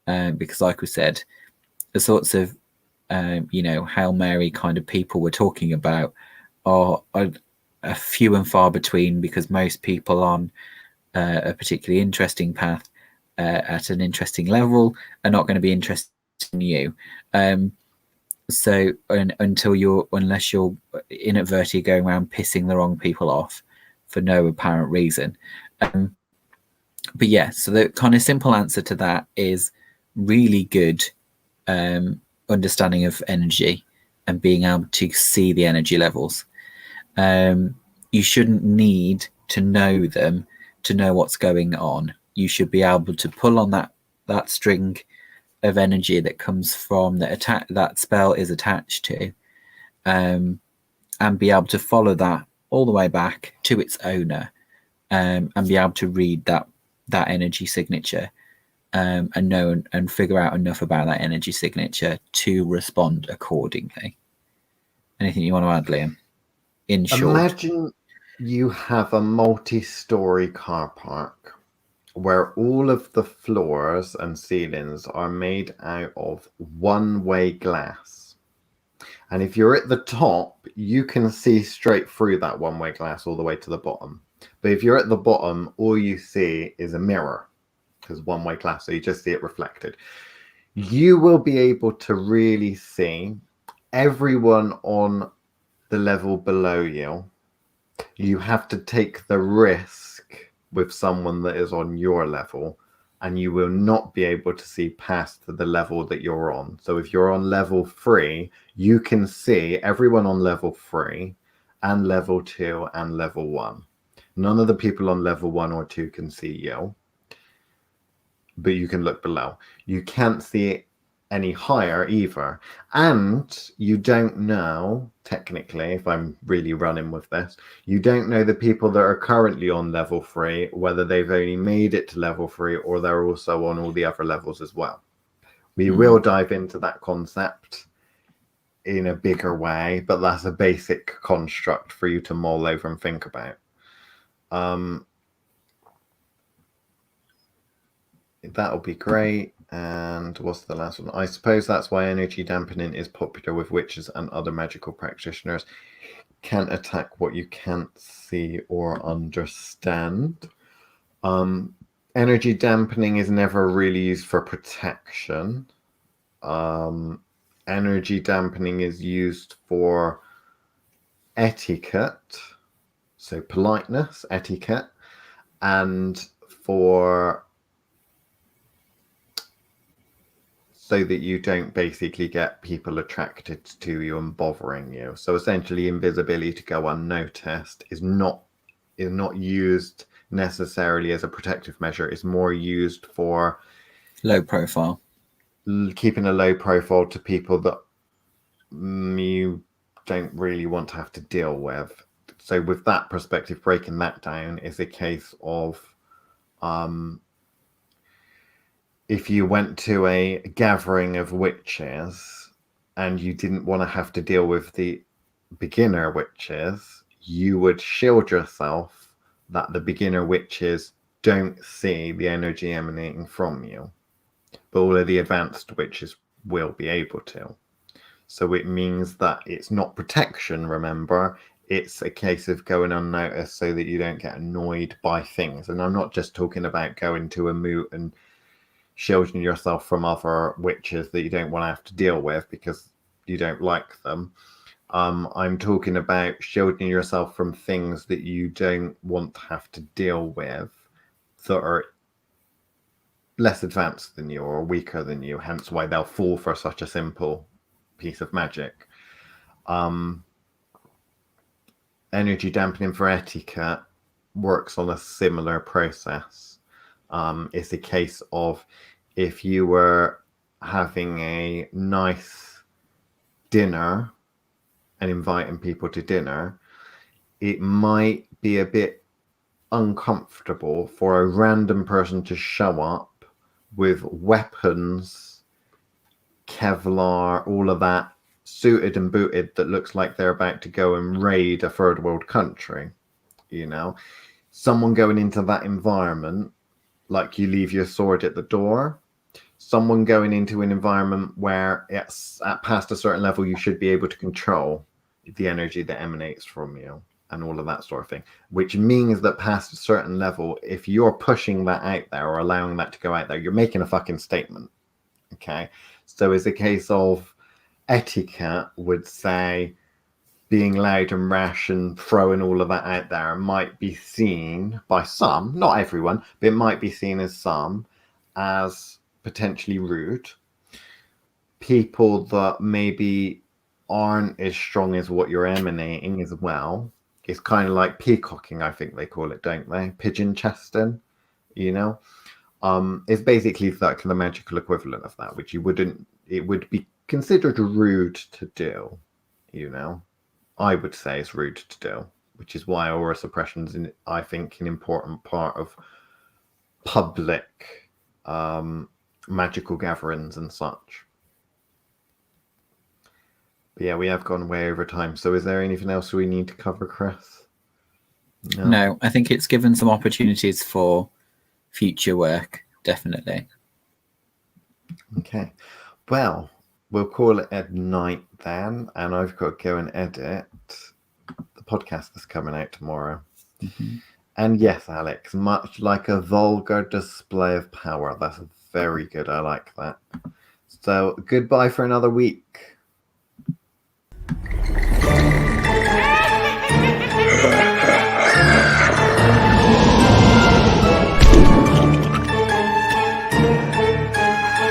Because like we said, the sorts of, Hail Mary kind of people we're talking about are a few and far between, because most people on a particularly interesting path at an interesting level are not going to be interested in you. So unless you're inadvertently going around pissing the wrong people off for no apparent reason. But yeah, so the kind of simple answer to that is really good understanding of energy and being able to see the energy levels. You shouldn't need to know them to know what's going on. You should be able to pull on that string of energy that comes from that spell is attached to, and be able to follow that all the way back to its owner, and be able to read that energy signature, and know and figure out enough about that energy signature to respond accordingly. Anything you want to add, Liam? In short, imagine you have a multi-story car park where all of the floors and ceilings are made out of one-way glass. And if you're at the top, you can see straight through that one-way glass all the way to the bottom. But if you're at the bottom, all you see is a mirror, because one-way glass, so you just see it reflected. You will be able to really see everyone on the level below you. You have to take the risk with someone that is on your level, and you will not be able to see past the level that you're on. So if you're on level 3, you can see everyone on level 3 and level 2 and level 1. None of the people on level 1 or 2 can see you, but you can look below. You can't see any higher either. And you don't know, technically, if I'm really running with this, you don't know the people that are currently on level 3, whether they've only made it to level 3 or they're also on all the other levels as well. We will dive into that concept in a bigger way, but that's a basic construct for you to mull over and think about. That'll be great. And what's the last one? I suppose that's why energy dampening is popular with witches and other magical practitioners. Can't attack what you can't see or understand. Energy dampening is never really used for protection. energy dampening is used for etiquette, so politeness, etiquette, and for so that you don't basically get people attracted to you and bothering you. So essentially, invisibility to go unnoticed is not used necessarily as a protective measure. It's more used for low profile, keeping a low profile to people that you don't really want to have to deal with. So with that perspective, breaking that down is a case of if you went to a gathering of witches and you didn't want to have to deal with the beginner witches, you would shield yourself that the beginner witches don't see the energy emanating from you. But all of the advanced witches will be able to. So it means that it's not protection, remember, it's a case of going unnoticed so that you don't get annoyed by things. And I'm not just talking about going to a moot and shielding yourself from other witches that you don't want to have to deal with because you don't like them. I'm talking about shielding yourself from things that you don't want to have to deal with that are less advanced than you or weaker than you, hence why they'll fall for such a simple piece of magic. Energy dampening for etiquette works on a similar process. It's a case of if you were having a nice dinner and inviting people to dinner, it might be a bit uncomfortable for a random person to show up with weapons, Kevlar, all of that, suited and booted, that looks like they're about to go and raid a third world country. You know, someone going into that environment, like you leave your sword at the door. Someone going into an environment where it's at past a certain level, you should be able to control the energy that emanates from you and all of that sort of thing, which means that past a certain level, if you're pushing that out there or allowing that to go out there, you're making a fucking statement. Okay. So it's a case of etiquette would say being loud and rash and throwing all of that out there might be seen by some, not everyone, but it might be seen as some as potentially rude. People that maybe aren't as strong as what you're emanating as well. It's kind of like peacocking, I think they call it, don't they? Pigeon chesting, you know? It's basically like the magical equivalent of that, which it would be considered rude to do, you know? I would say it's rude to do, which is why aura suppression's I think an important part of public magical gatherings and such. But yeah, we have gone way over time. So is there anything else we need to cover, Chris? No, I think it's given some opportunities for future work, definitely. Okay. Well, we'll call it a night then, and I've got to go and edit the podcast that's coming out tomorrow. Mm-hmm. And yes, Alex, much like a vulgar display of power. That's very good. I like that. So goodbye for another week.